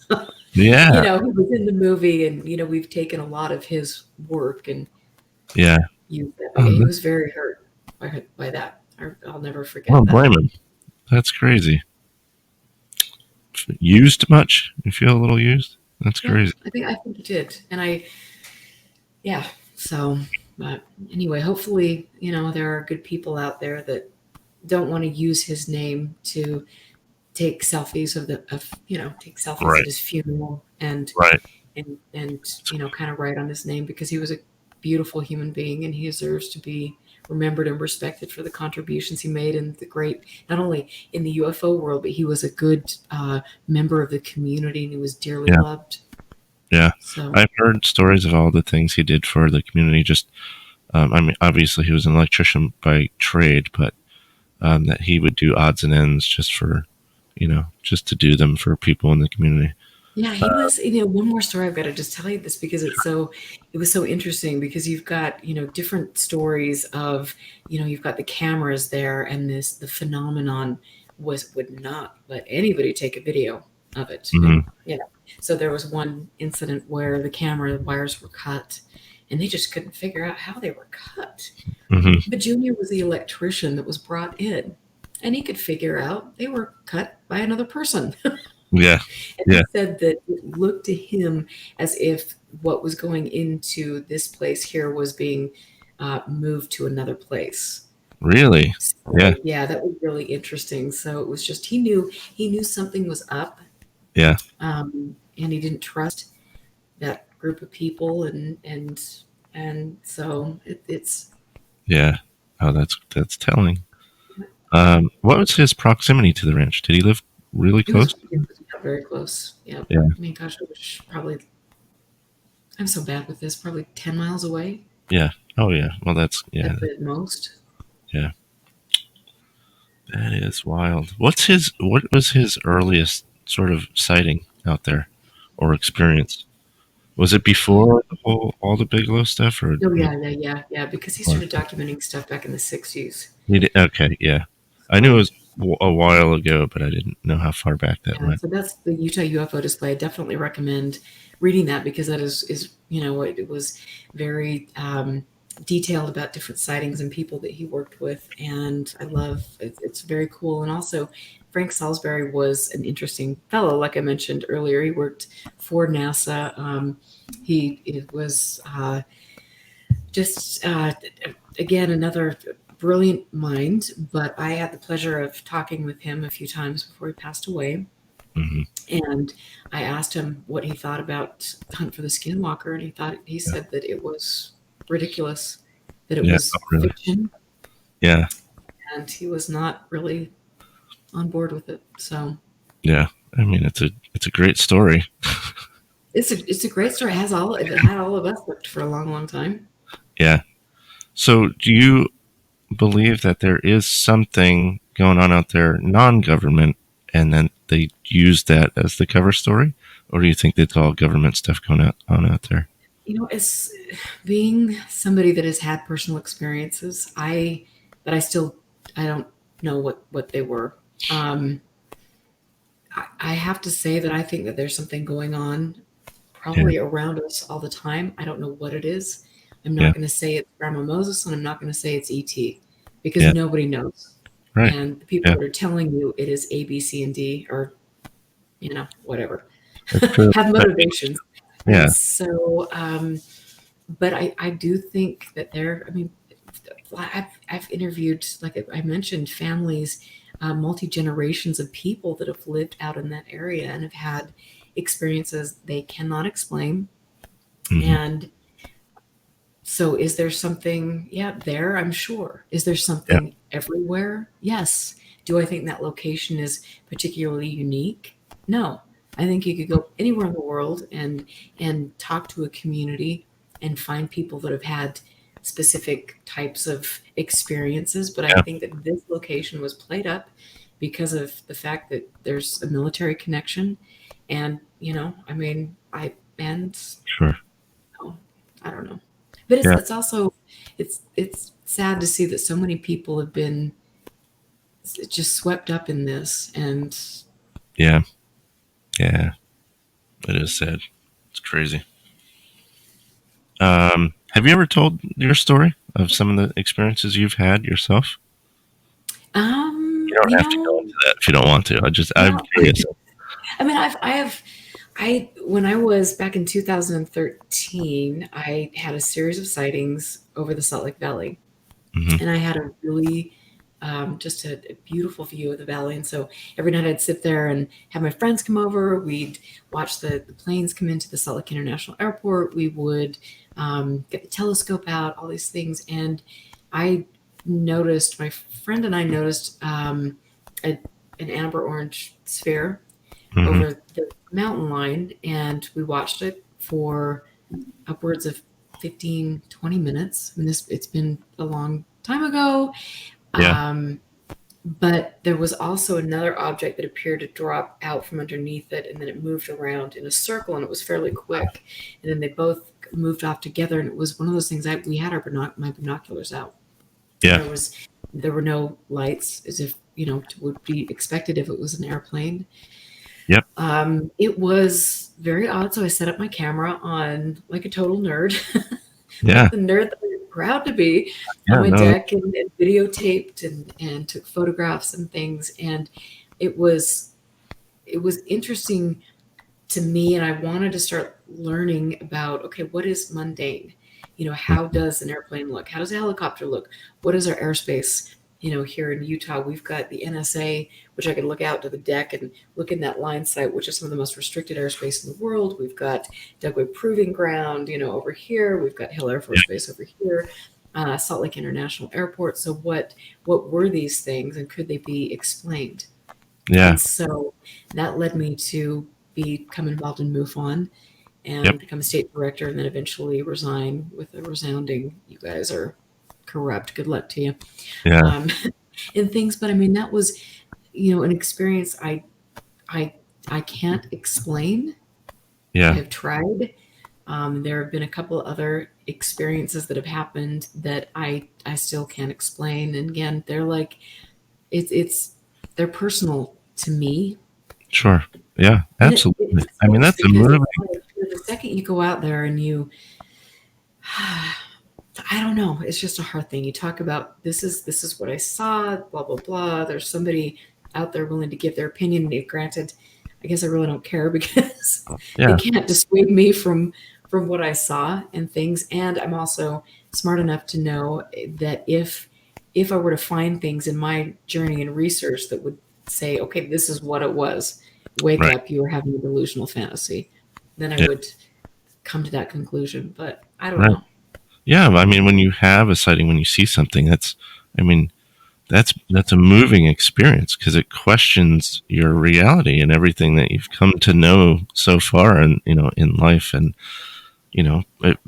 Yeah. he was in the movie, and we've taken a lot of his work and used that. He was very hurt by that. I'll never forget that. I don't blame him. That's crazy. Used much? You feel a little used? That's crazy. I think he did, and So, but anyway, hopefully, there are good people out there that don't want to use his name to take selfies take selfies at his funeral and kind of write on his name, because he was a beautiful human being and he deserves to be remembered and respected for the contributions he made in not only in the UFO world, but he was a good member of the community and he was dearly loved. Yeah. So I've heard stories of all the things he did for the community. Just, obviously he was an electrician by trade, but that he would do odds and ends just for, just to do them for people in the community. Yeah, he was, one more story. I've got to just tell you this because it was so interesting, because you've got, different stories of, you've got the cameras there, and the phenomenon would not let anybody take a video of it. Mm-hmm. So there was one incident where the camera wires were cut and they just couldn't figure out how they were cut. Mm-hmm. But Junior was the electrician that was brought in, and he could figure out they were cut by another person. Yeah. And he said that it looked to him as if what was going into this place here was being moved to another place. Really? So, yeah, that was really interesting. So it was just, he knew something was up. Yeah. And he didn't trust that group of people, and so it's. Yeah. Oh, that's telling. What was his proximity to the ranch? Did he live really close? It was very close. Yeah. Yeah. I mean, gosh, it was probably. I'm so bad with this. Probably 10 miles away. Yeah. Oh, yeah. Well, that's at the most. Yeah. That is wild. What was his earliest sort of sighting out there, or experience? Was it before all the Bigelow stuff, or? Oh yeah. Because he started documenting stuff back in the 60s. He did, okay, yeah. I knew it was a while ago, but I didn't know how far back that went. So that's the Utah UFO Display. I definitely recommend reading that, because that is it was very detailed about different sightings and people that he worked with, and I love it's very cool. And also, Frank Salisbury was an interesting fellow. Like I mentioned earlier, he worked for NASA. He was just again, another brilliant mind, but I had the pleasure of talking with him a few times before he passed away. Mm-hmm. And I asked him what he thought about Hunt for the Skinwalker, and he said that it was ridiculous, that it was fiction. Yeah. And he was not really on board with it. So yeah, I mean, it's a great story. It's a great story. It had all of us hooked for a long, long time. Yeah. So do you believe that there is something going on out there, non-government, and then they use that as the cover story? Or do you think it's all government stuff going on out there? As being somebody that has had personal experiences, I don't know what they were. I have to say that I think that there's something going on probably around us all the time. I don't know what it is. I'm not going to say it's Grandma Moses, and I'm not going to say it's ET, because nobody knows. Right. And the people that are telling you it is A, B, C, and D, or whatever, have motivations. Yeah. And so, but I do think that I've interviewed, like I mentioned, families, multi-generations of people that have lived out in that area and have had experiences they cannot explain. Mm-hmm. And so is there something there? I'm sure. Is there something everywhere? Yes. Do I think that location is particularly unique? No. I think you could go anywhere in the world and talk to a community and find people that have had specific types of experiences. But I think that this location was played up because of the fact that there's a military connection. And, Sure. I don't know. But it's also, it's sad to see that so many people have been just swept up in this. And yeah, it is sad. It's crazy. Have you ever told your story of some of the experiences you've had yourself? You don't have to go into that if you don't want to. I'm curious. I mean, when I was back in 2013, I had a series of sightings over the Salt Lake Valley, and I had a really just a beautiful view of the valley. And so every night I'd sit there and have my friends come over. We'd watch the planes come into the Salt Lake International Airport. We would get the telescope out, all these things. And my friend and I noticed an amber orange sphere over the mountain line. And we watched it for upwards of 15, 20 minutes. I mean, it's been a long time ago. But there was also another object that appeared to drop out from underneath it, and then it moved around in a circle, and it was fairly quick. And then they both moved off together, and it was one of those things. We had my binoculars out. Yeah. There were no lights, as if would be expected if it was an airplane. Yep. It was very odd. So I set up my camera on like a total nerd. Yeah. The nerd that I'm proud to be on my deck, and videotaped and took photographs and things. And it was interesting to me. And I wanted to start learning about, okay, what is mundane? How does an airplane look? How does a helicopter look? What is our airspace? Here in Utah, we've got the NSA, which I can look out to the deck and look in that line sight, which is some of the most restricted airspace in the world. We've got Dugway Proving Ground, over here. We've got Hill Air Force Base over here, Salt Lake International Airport. So what were these things, and could they be explained? Yeah. And so that led me to become involved in MUFON and become a state director, and then eventually resign with a resounding, "You guys are corrupt. Good luck to you." Yeah. And things. But I mean, that was, an experience I can't explain. Yeah. I've tried. There have been a couple other experiences that have happened that I still can't explain. And again, they're like, they're personal to me. Sure. Yeah, absolutely. I mean, that's a movie. The second you go out there and I don't know. It's just a hard thing. You talk about this is what I saw, blah, blah, blah. There's somebody out there willing to give their opinion. And granted, I guess I really don't care because they can't dissuade me from what I saw and things. And I'm also smart enough to know that if I were to find things in my journey and research that would say, okay, this is what it was, wake up, you were having a delusional fantasy, then I would come to that conclusion. But I don't know. Yeah, I mean, when you have a sighting, when you see something, that's a moving experience because it questions your reality and everything that you've come to know so far, and in life, and it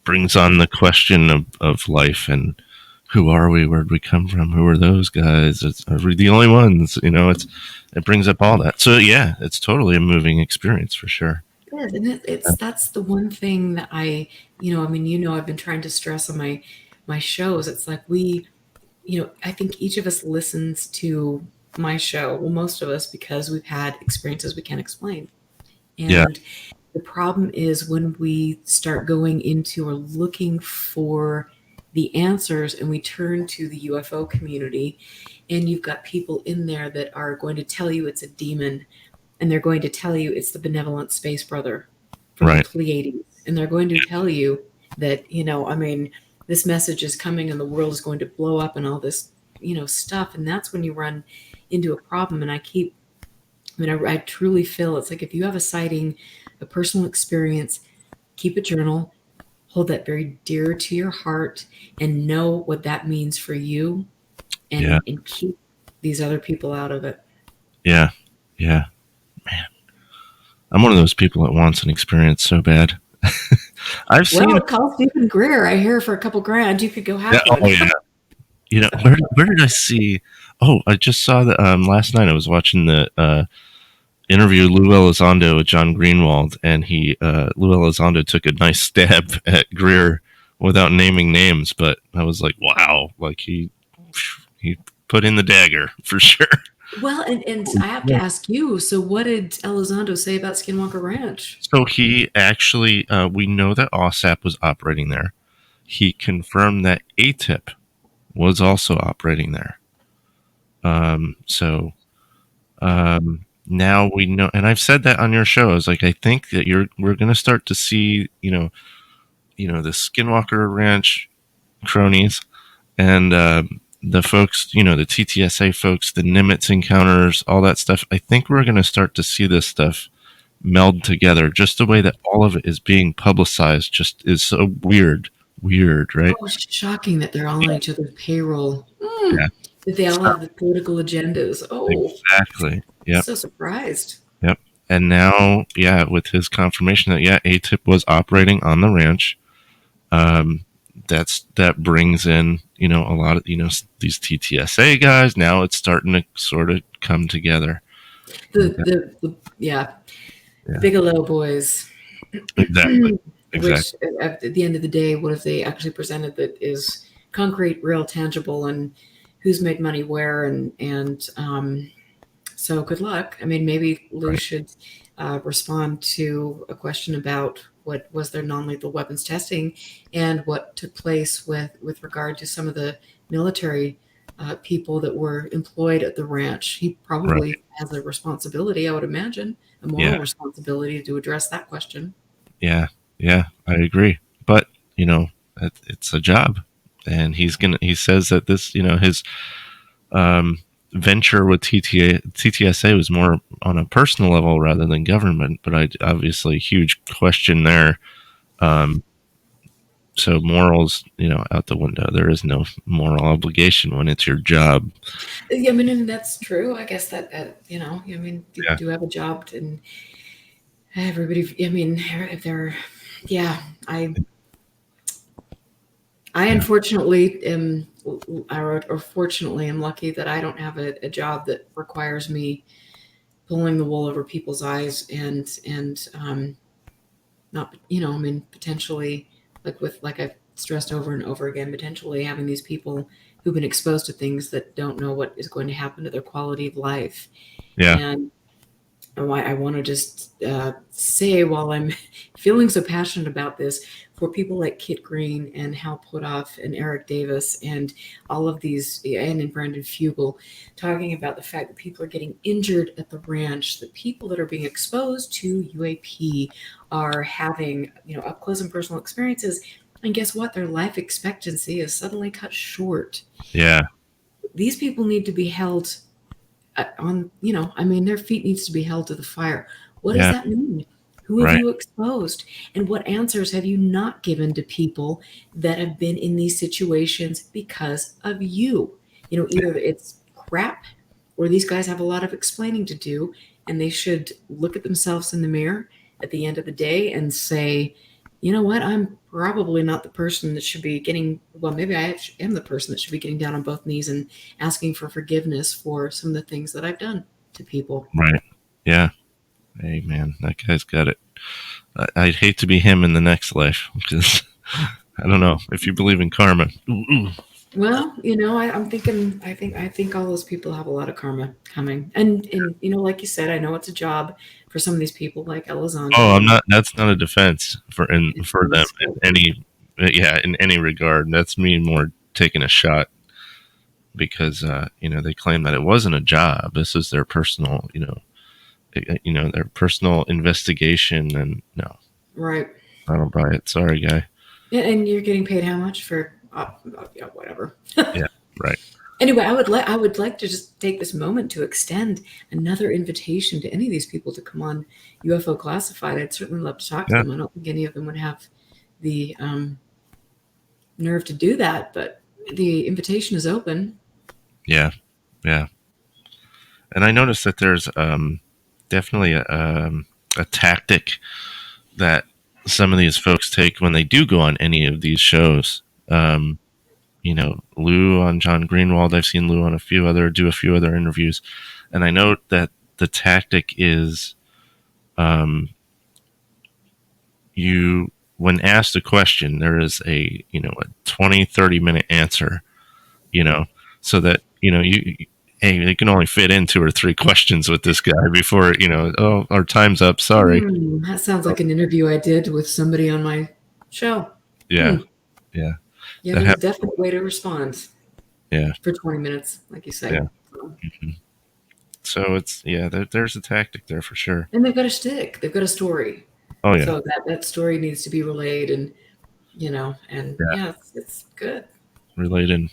brings on the question of life and who are we, where'd we come from, who are those guys? Are we the only ones? It brings up all that. So yeah, it's totally a moving experience for sure. And that's the one thing that I've been trying to stress on my shows. It's like I think each of us listens to my show, well, most of us, because we've had experiences we can't explain. And the problem is when we start going into or looking for the answers, and we turn to the UFO community, and you've got people in there that are going to tell you it's a demon, and they're going to tell you it's the benevolent space brother from the Pleiades. And they're going to tell you that, this message is coming and the world is going to blow up and all this, stuff. And that's when you run into a problem. And I truly feel it's like, if you have a sighting, a personal experience, keep a journal, hold that very dear to your heart, and know what that means for you, and keep these other people out of it. Yeah. Yeah. Man, I'm one of those people that wants an experience so bad. I've seen. Well, call Stephen Greer. I hear for a couple grand you could go have Yeah, one. oh yeah. You know, where did I see? Oh, I just saw that last night. I was watching the interview Lou Elizondo with John Greenwald, and Lou Elizondo took a nice stab at Greer without naming names, but I was like, wow, like he put in the dagger for sure. Well, and I have to ask you, so what did Elizondo say about Skinwalker Ranch? So he actually, we know that OSAP was operating there. He confirmed that ATIP was also operating there. Now we know, and I've said that on your show. I was like, I think that we're going to start to see, the Skinwalker Ranch cronies and the folks, the TTSA folks, the Nimitz encounters, all that stuff. I think we're going to start to see this stuff meld together. Just the way that all of it is being publicized just is so weird, right? Oh, it's shocking that they're all on each other's payroll. Yeah. That they all have the political agendas. Oh, exactly. Yeah. So surprised. Yep. And now, with his confirmation that ATIP was operating on the ranch, that brings in a lot of these TTSA guys. Now it's starting to sort of come together. The Bigelow boys. Exactly. Which at the end of the day, what if they actually presented that is concrete, real, tangible, and who's made money where, and so good luck. I mean, maybe Lou should respond to a question about what was their non-lethal weapons testing and what took place with regard to some of the military people that were employed at the ranch. He probably has a responsibility, I would imagine, a moral responsibility to address that question. Yeah, I agree. But, it's a job. And he says that this, his venture with TTSA was more on a personal level rather than government, but obviously huge question there. So morals, out the window. There is no moral obligation when it's your job. Yeah, I mean, and that's true. I guess that you do have a job, and everybody. I mean, if they're, I unfortunately am, or fortunately, am lucky that I don't have a job that requires me pulling the wool over people's eyes and not, potentially, like I've stressed over and over again, potentially having these people who've been exposed to things that don't know what is going to happen to their quality of life. Yeah. And I want to just say, while I'm feeling so passionate about this, for people like Kit Green and Hal Puthoff and Eric Davis and all of these, and Brandon Fugel, talking about the fact that people are getting injured at the ranch, the people that are being exposed to UAP are having, up close and personal experiences. And guess what? Their life expectancy is suddenly cut short. Yeah. These people need to be held on, their feet needs to be held to the fire. What does that mean? Who have you exposed? And what answers have you not given to people that have been in these situations because of you? Either it's crap or these guys have a lot of explaining to do, and they should look at themselves in the mirror at the end of the day and say, you know what, I'm probably not the person that should be getting, maybe I am the person that should be getting down on both knees and asking for forgiveness for some of the things that I've done to people. Right. Yeah. Hey, man, that guy's got it. I'd hate to be him in the next life, because I don't know if you believe in karma. Well, I'm thinking, I think all those people have a lot of karma coming. And like you said, I know it's a job for some of these people like Elizondo. Oh, that's not a defense for them in any regard. That's me more taking a shot because, they claim that it wasn't a job. This is their personal, their personal investigation, and no. Right. I don't buy it. Sorry, guy. Yeah, and you're getting paid how much for whatever. Yeah, right. Anyway, I would like to just take this moment to extend another invitation to any of these people to come on UFO Classified. I'd certainly love to talk to them. I don't think any of them would have the nerve to do that, but the invitation is open. Yeah. And I noticed that there's definitely a tactic that some of these folks take when they do go on any of these shows. Lou on John Greenwald. I've seen Lou on a few other interviews, and I know that the tactic is, when asked a question, there is a 20-30 minute answer, so that they can only fit in 2 or 3 questions with this guy before oh, our time's up, sorry. That sounds like an interview I did with somebody on my show. Yeah. Yeah, there's a definite way to respond. Yeah. For 20 minutes, like you say. Yeah. Mm-hmm. So it's there's a tactic there for sure. And they've got a shtick. They've got a story. Oh yeah. So that story needs to be relayed, and it's good. Relayed and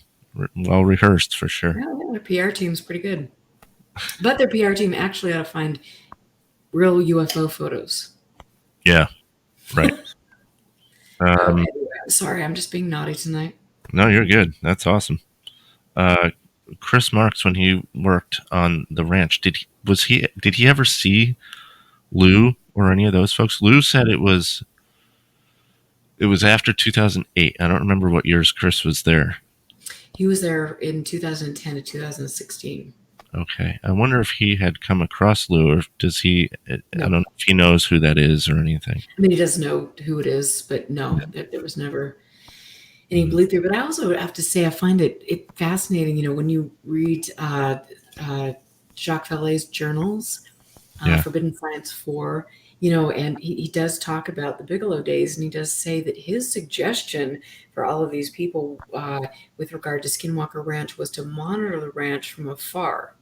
well rehearsed for sure. Yeah, their PR team's pretty good. But their PR team actually ought to find real UFO photos. Yeah. Right. Anyway, I'm sorry, I'm just being naughty tonight. No, you're good. That's awesome. Chris Marks, when he worked on the ranch, did he ever see Lou or any of those folks? Lou said it was after 2008. I don't remember what years Chris was there. He was there in 2010 to 2016. Okay. I wonder if he had come across Lou, or does he? No. I don't know if he knows who that is or anything. I mean, he does know who it is, but no, there was never any bleed through. But I also have to say, I find it fascinating, when you read Jacques Vallée's journals, Forbidden Science 4, and he does talk about the Bigelow days, and he does say that his suggestion for all of these people with regard to Skinwalker Ranch was to monitor the ranch from afar.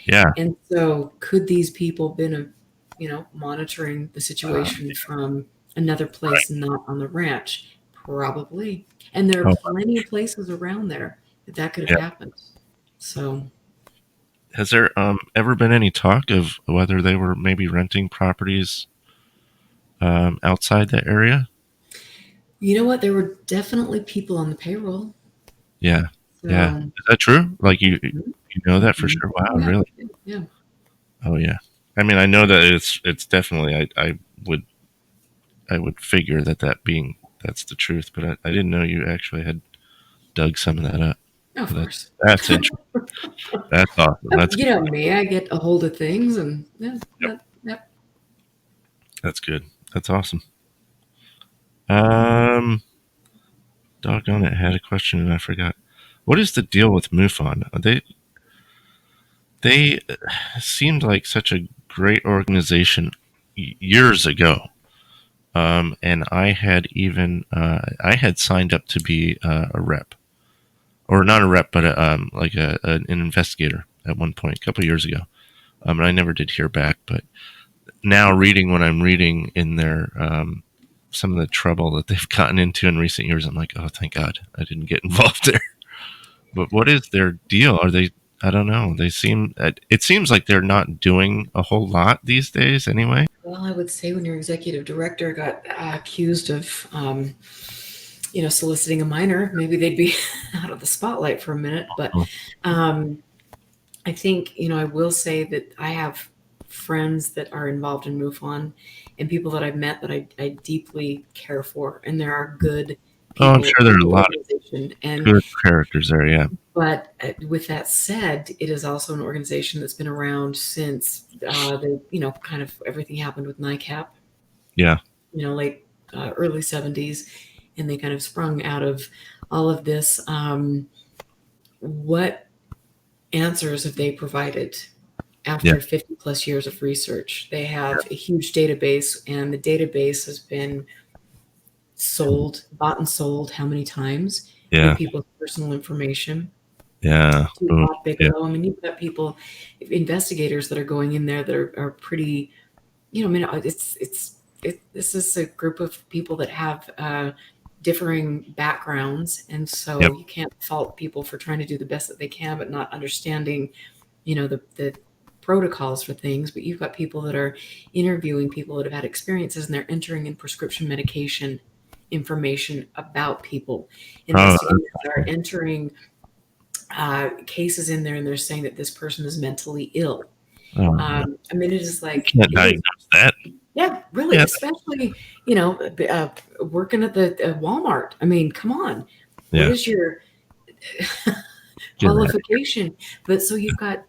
Yeah. And so could these people been, monitoring the situation from another place and not on the ranch? Probably. And there are plenty of places around there that could have happened. So, has there ever been any talk of whether they were maybe renting properties outside that area? You know what? There were definitely people on the payroll. Yeah. So, yeah. Is that true? Like you know that for sure? Wow, really? Yeah. Oh yeah. I mean, I know that it's definitely. I would figure that's the truth, but I didn't know you actually had dug some of that up. Of course. That's interesting. That's awesome. That's me. I get a hold of things, and Yep. That's good. That's awesome. Doggone it, I had a question and I forgot. What is the deal with MUFON? They seemed like such a great organization years ago. And I had even I had signed up to be a rep, or not a rep, but an investigator at one point, a couple of years ago. And I never did hear back. But now, reading what I'm reading in their some of the trouble that they've gotten into in recent years, I'm like, oh, thank God I didn't get involved there. But what is their deal? Are they? I don't know. It seems like they're not doing a whole lot these days anyway. Well, I would say when your executive director got accused of, soliciting a minor, maybe they'd be out of the spotlight for a minute. But I think, I will say that I have friends that are involved in MUFON and people that I've met that I deeply care for. And there are good people. Oh, I'm sure there are a lot of good characters there, yeah. But with that said, it is also an organization that's been around since kind of everything happened with NICAP. Yeah. Late early 70s, and they kind of sprung out of all of this. What answers have they provided after 50 plus years of research? They have a huge database, and the database has been bought and sold how many times? Yeah. People's personal information. Yeah. Bigelow. I mean, you've got people, investigators that are going in there that are pretty, this is a group of people that have differing backgrounds. And so you can't fault people for trying to do the best that they can, but not understanding, the protocols for things. But you've got people that are interviewing people that have had experiences, and they're entering in prescription medication information about people. Investigators are entering cases in there, and they're saying that this person is mentally ill. I mean, it is like, you can't diagnose that. Yeah, really, especially, working at the Walmart. I mean, come on. What is your qualification? But so you've got,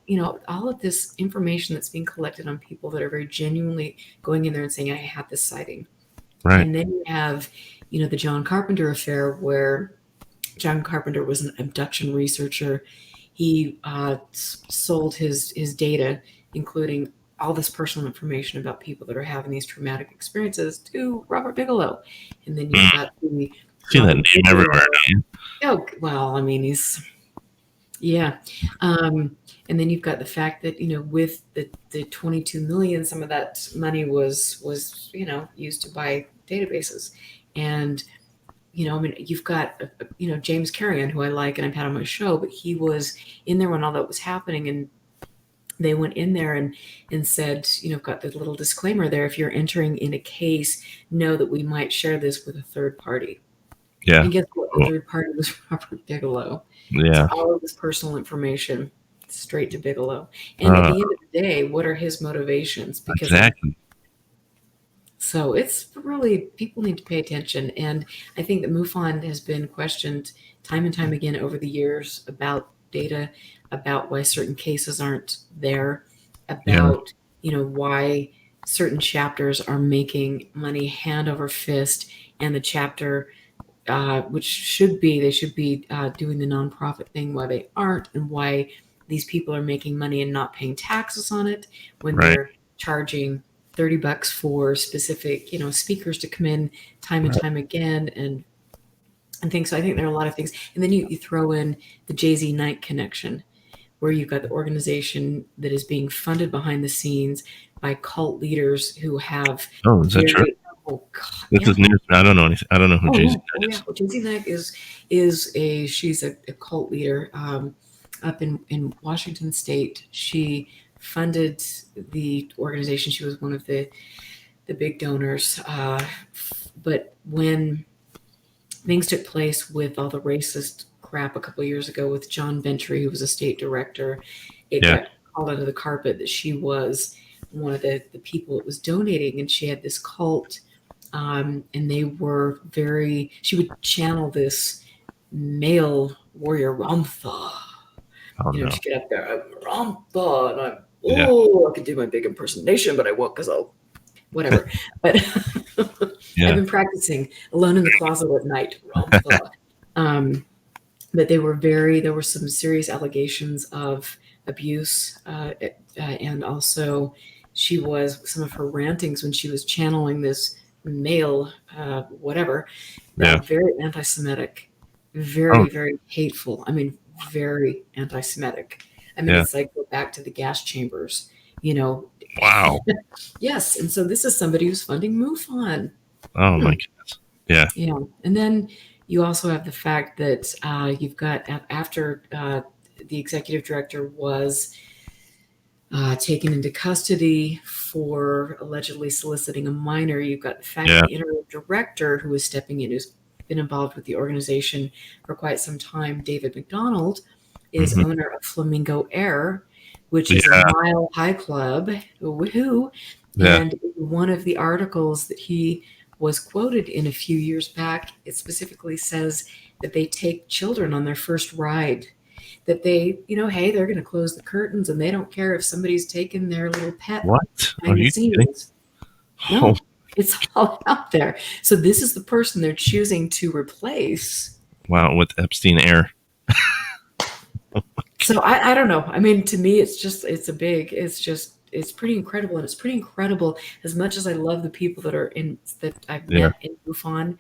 all of this information that's being collected on people that are very genuinely going in there and saying, I had this sighting. Right. And then you have, the John Carpenter affair, where John Carpenter was an abduction researcher. He sold his data, including all this personal information about people that are having these traumatic experiences, to Robert Bigelow. And then you've got the see that name everywhere. Oh, well, I mean, he's, yeah. And then you've got the fact that, with the 22 million, some of that money was, used to buy databases. And, I mean, you've got, James Carrion, who I like and I've had on my show, but he was in there when all that was happening. And they went in there and said, got the little disclaimer there. If you're entering in a case, know that we might share this with a third party. Yeah. And guess what? The third party was Robert Bigelow. Yeah. So all of this personal information straight to Bigelow. And at the end of the day, what are his motivations? Because exactly. So it's really, people need to pay attention. And I think that MUFON has been questioned time and time again over the years about data, about why certain cases aren't there, about, why certain chapters are making money hand over fist, and the chapter, which they should be doing the nonprofit thing, why they aren't, and why these people are making money and not paying taxes on it when they're charging $30 for specific, speakers to come in time and time again and things. So I think there are a lot of things. And then you throw in the Jay-Z Knight connection, where you've got the organization that is being funded behind the scenes by cult leaders who have. Oh, is that true? Oh God! This is news. I don't know anything. I don't know who Jay-Z Knight is. Well, Jay-Z Knight she's a cult leader up in Washington State. She funded the organization. She was one of the big donors. But when things took place with all the racist crap a couple of years ago with John Ventry, who was a state director, it got called under the carpet that she was one of the people that was donating, and she had this cult, and they were she would channel this male warrior, Ramtha. She get up there, I'm Ramtha, and I'm, I could do my big impersonation, but I won't because I'll, whatever. But I've been practicing alone in the closet at night, Ramtha. But there were some serious allegations of abuse, and also some of her rantings when she was channeling this male, very anti-Semitic, very, very hateful. I mean, very anti-Semitic. I mean, it's like, go back to the gas chambers, Wow. Yes. And so this is somebody who's funding MUFON. Oh my goodness. Yeah. Yeah. And then you also have the fact that you've got, after the executive director was taken into custody for allegedly soliciting a minor, you've got the fact that the interim director who was stepping in, who's been involved with the organization for quite some time, David McDonald, is owner of Flamingo Air, which is a Mile High Club. Woohoo! And one of the articles that he was quoted in a few years back, it specifically says that they take children on their first ride. That they, hey, they're going to close the curtains and they don't care if somebody's taken their little pet. What? Are you kidding? No, it's all out there. So this is the person they're choosing to replace. Wow, with Epstein Air. So I don't know. I mean, to me, it's pretty incredible. And it's pretty incredible, as much as I love the people that I've met in MUFON,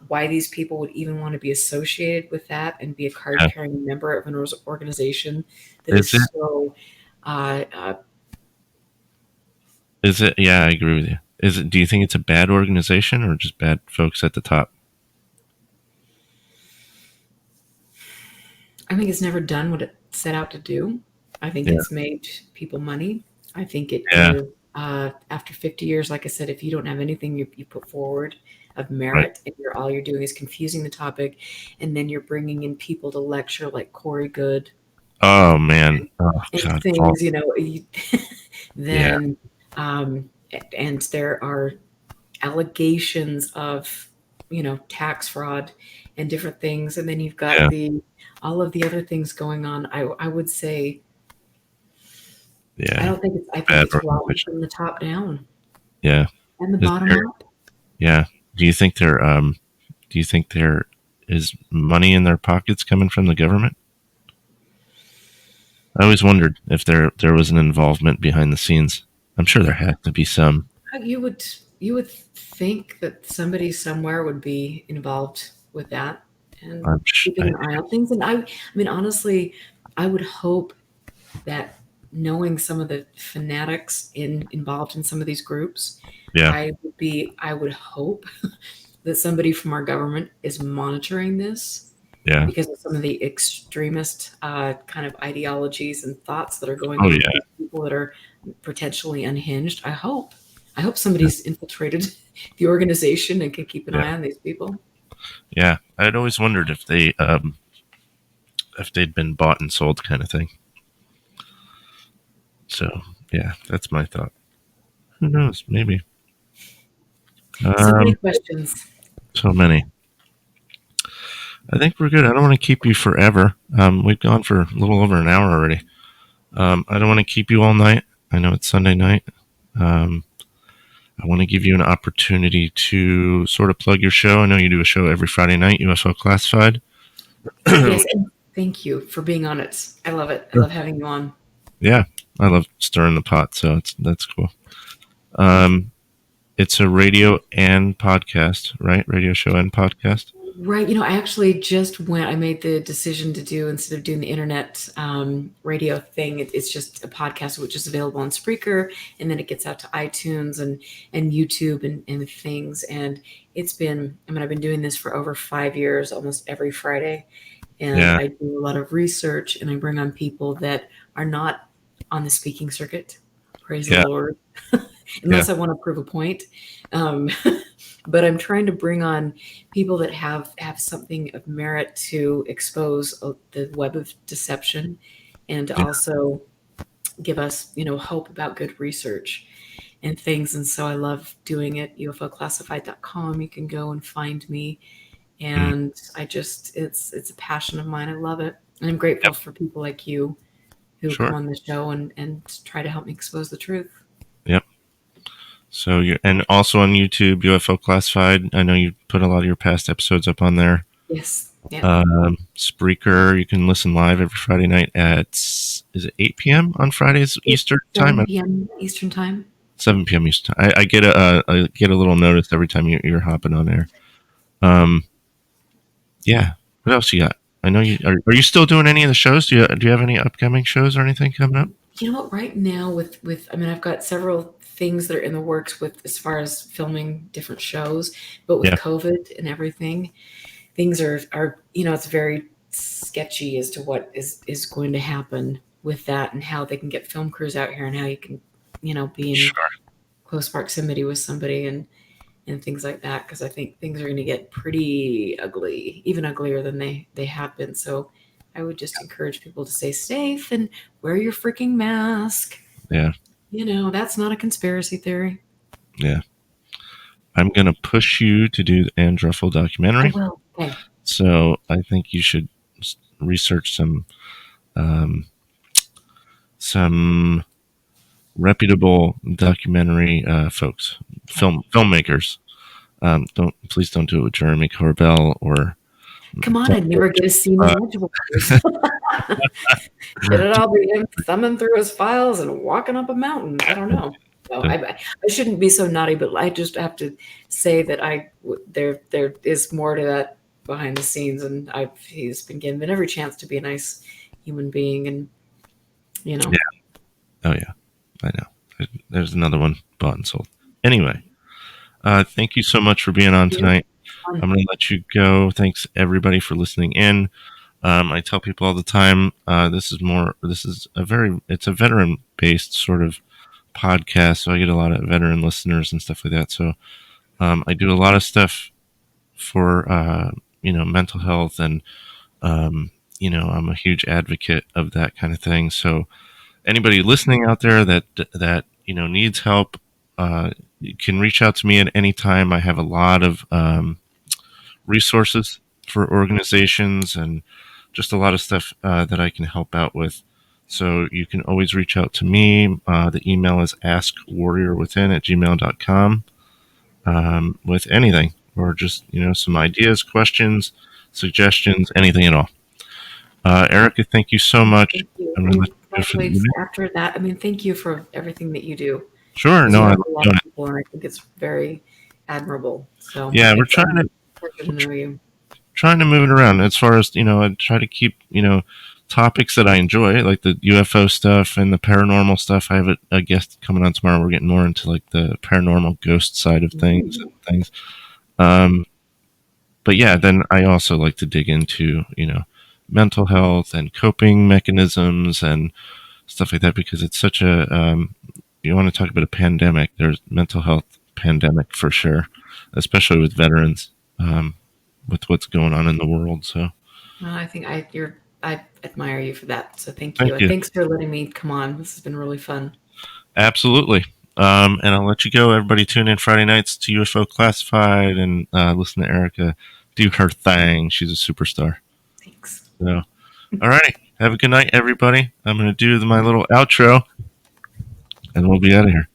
why these people would even want to be associated with that and be a card-carrying member of an organization that is so... Is it? Yeah, I agree with you. Do you think it's a bad organization or just bad folks at the top? I think it's never done what it set out to do. I think it's made people money. I think after 50 years, like I said, if you don't have anything you put forward of merit, and all you're doing is confusing the topic, and then you're bringing in people to lecture like Corey Good. Oh man! And things, then and there are allegations of, tax fraud and different things. And then you've got all of the other things going on. I would say, Yeah. I think it's rotten from the top down. Yeah. And the bottom up. Yeah. Do you think there is money in their pockets coming from the government? I always wondered if there was an involvement behind the scenes. I'm sure there had to be some. You would think that somebody somewhere would be involved with that and keeping an eye on things. And I mean, honestly, I would hope that, knowing some of the fanatics involved in some of these groups, I would hope that somebody from our government is monitoring this, because of some of the extremist kind of ideologies and thoughts that are going on with these people that are potentially unhinged. I hope somebody's infiltrated the organization and can keep an eye on these people. Yeah, I'd always wondered if they'd been bought and sold, kind of thing. So, yeah, that's my thought. Who knows? Maybe. So many questions. So many. I think we're good. I don't want to keep you forever. We've gone for a little over an hour already. I don't want to keep you all night. I know it's Sunday night. I want to give you an opportunity to sort of plug your show. I know you do a show every Friday night, UFO Classified. Yes, and thank you for being on it. I love it. I love having you on. Yeah, I love stirring the pot, so that's cool. It's a radio and podcast, right? Radio show and podcast. Right. I actually I made the decision to do, instead of doing the internet radio thing, it's just a podcast, which is available on Spreaker, and then it gets out to iTunes and YouTube and things. And it's been, I've been doing this for over 5 years, almost every Friday. And I do a lot of research, and I bring on people that are not on the speaking circuit. Praise the Lord. Unless I want to prove a point. But I'm trying to bring on people that have something of merit to expose the web of deception, and to also give us, hope about good research and things. And so I love doing it. UFOclassified.com. You can go and find me. And it's a passion of mine. I love it. And I'm grateful for people like you who come on the show and try to help me expose the truth. Yep. So and also on YouTube, UFO Classified. I know you put a lot of your past episodes up on there. Yes. Yeah. Spreaker, you can listen live every Friday night at, is it 8 p.m. on Fridays Eastern time? 7 p.m. Eastern time. 7 p.m. Eastern time. I get a little notice every time you're hopping on air. Yeah. What else you got? I know you are you still doing any of the shows? Do you have any upcoming shows or anything coming up? You know what? Right now, with I've got several things that are in the works with as far as filming different shows, but with COVID and everything, things are it's very sketchy as to what is going to happen with that, and how they can get film crews out here, and how you can be in close proximity with somebody and things like that, because I think things are going to get pretty ugly, even uglier than they have been. So I would just encourage people to stay safe and wear your freaking mask. Yeah. That's not a conspiracy theory. Yeah. I'm going to push you to do the Ann Druffel documentary. I will. Okay. So I think you should research some reputable documentary folks, filmmakers. Please don't do it with Jeremy Corbell or. Come on, I'd never get to see my legible. It'd all be him thumbing through his files and walking up a mountain. I don't know. So I shouldn't be so naughty, but I just have to say that there is more to that behind the scenes, and he's been given every chance to be a nice human being, and Yeah. Oh yeah, I know. There's another one bought and sold. Anyway, thank you so much for being on tonight. I'm going to let you go. Thanks everybody for listening in. I tell people all the time, it's a veteran based sort of podcast. So I get a lot of veteran listeners and stuff like that. So, I do a lot of stuff for, mental health, and, I'm a huge advocate of that kind of thing. So anybody listening out there that needs help, you can reach out to me at any time. I have a lot of resources for organizations and just a lot of stuff that I can help out with. So you can always reach out to me. The email is askwarriorwithin@gmail.com with anything, or just, some ideas, questions, suggestions, anything at all. Erica, thank you so much. Thank you. And after that, thank you for everything that you do. Sure. No, I love doing it. And I think it's very admirable. So yeah, we're trying to move it around as far as, I try to keep, topics that I enjoy, like the UFO stuff and the paranormal stuff. I have a guest coming on tomorrow. We're getting more into like the paranormal ghost side of things and things. But yeah, then I also like to dig into, mental health and coping mechanisms and stuff like that, because it's such a, you want to talk about a pandemic, there's mental health pandemic for sure, especially with veterans, with what's going on in the world. So I think I admire you for that. So thank you. And thanks for letting me come on. This has been really fun. Absolutely. And I'll let you go. Everybody tune in Friday nights to UFO Classified and listen to Erica do her thing. She's a superstar. Thanks. So, all righty. Have a good night, everybody. I'm going to do my little outro, and we'll be out of here.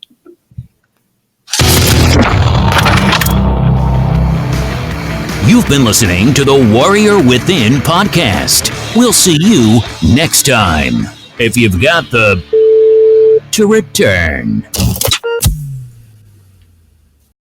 You've been listening to the Warrior Within podcast. We'll see you next time. If you've got the to return.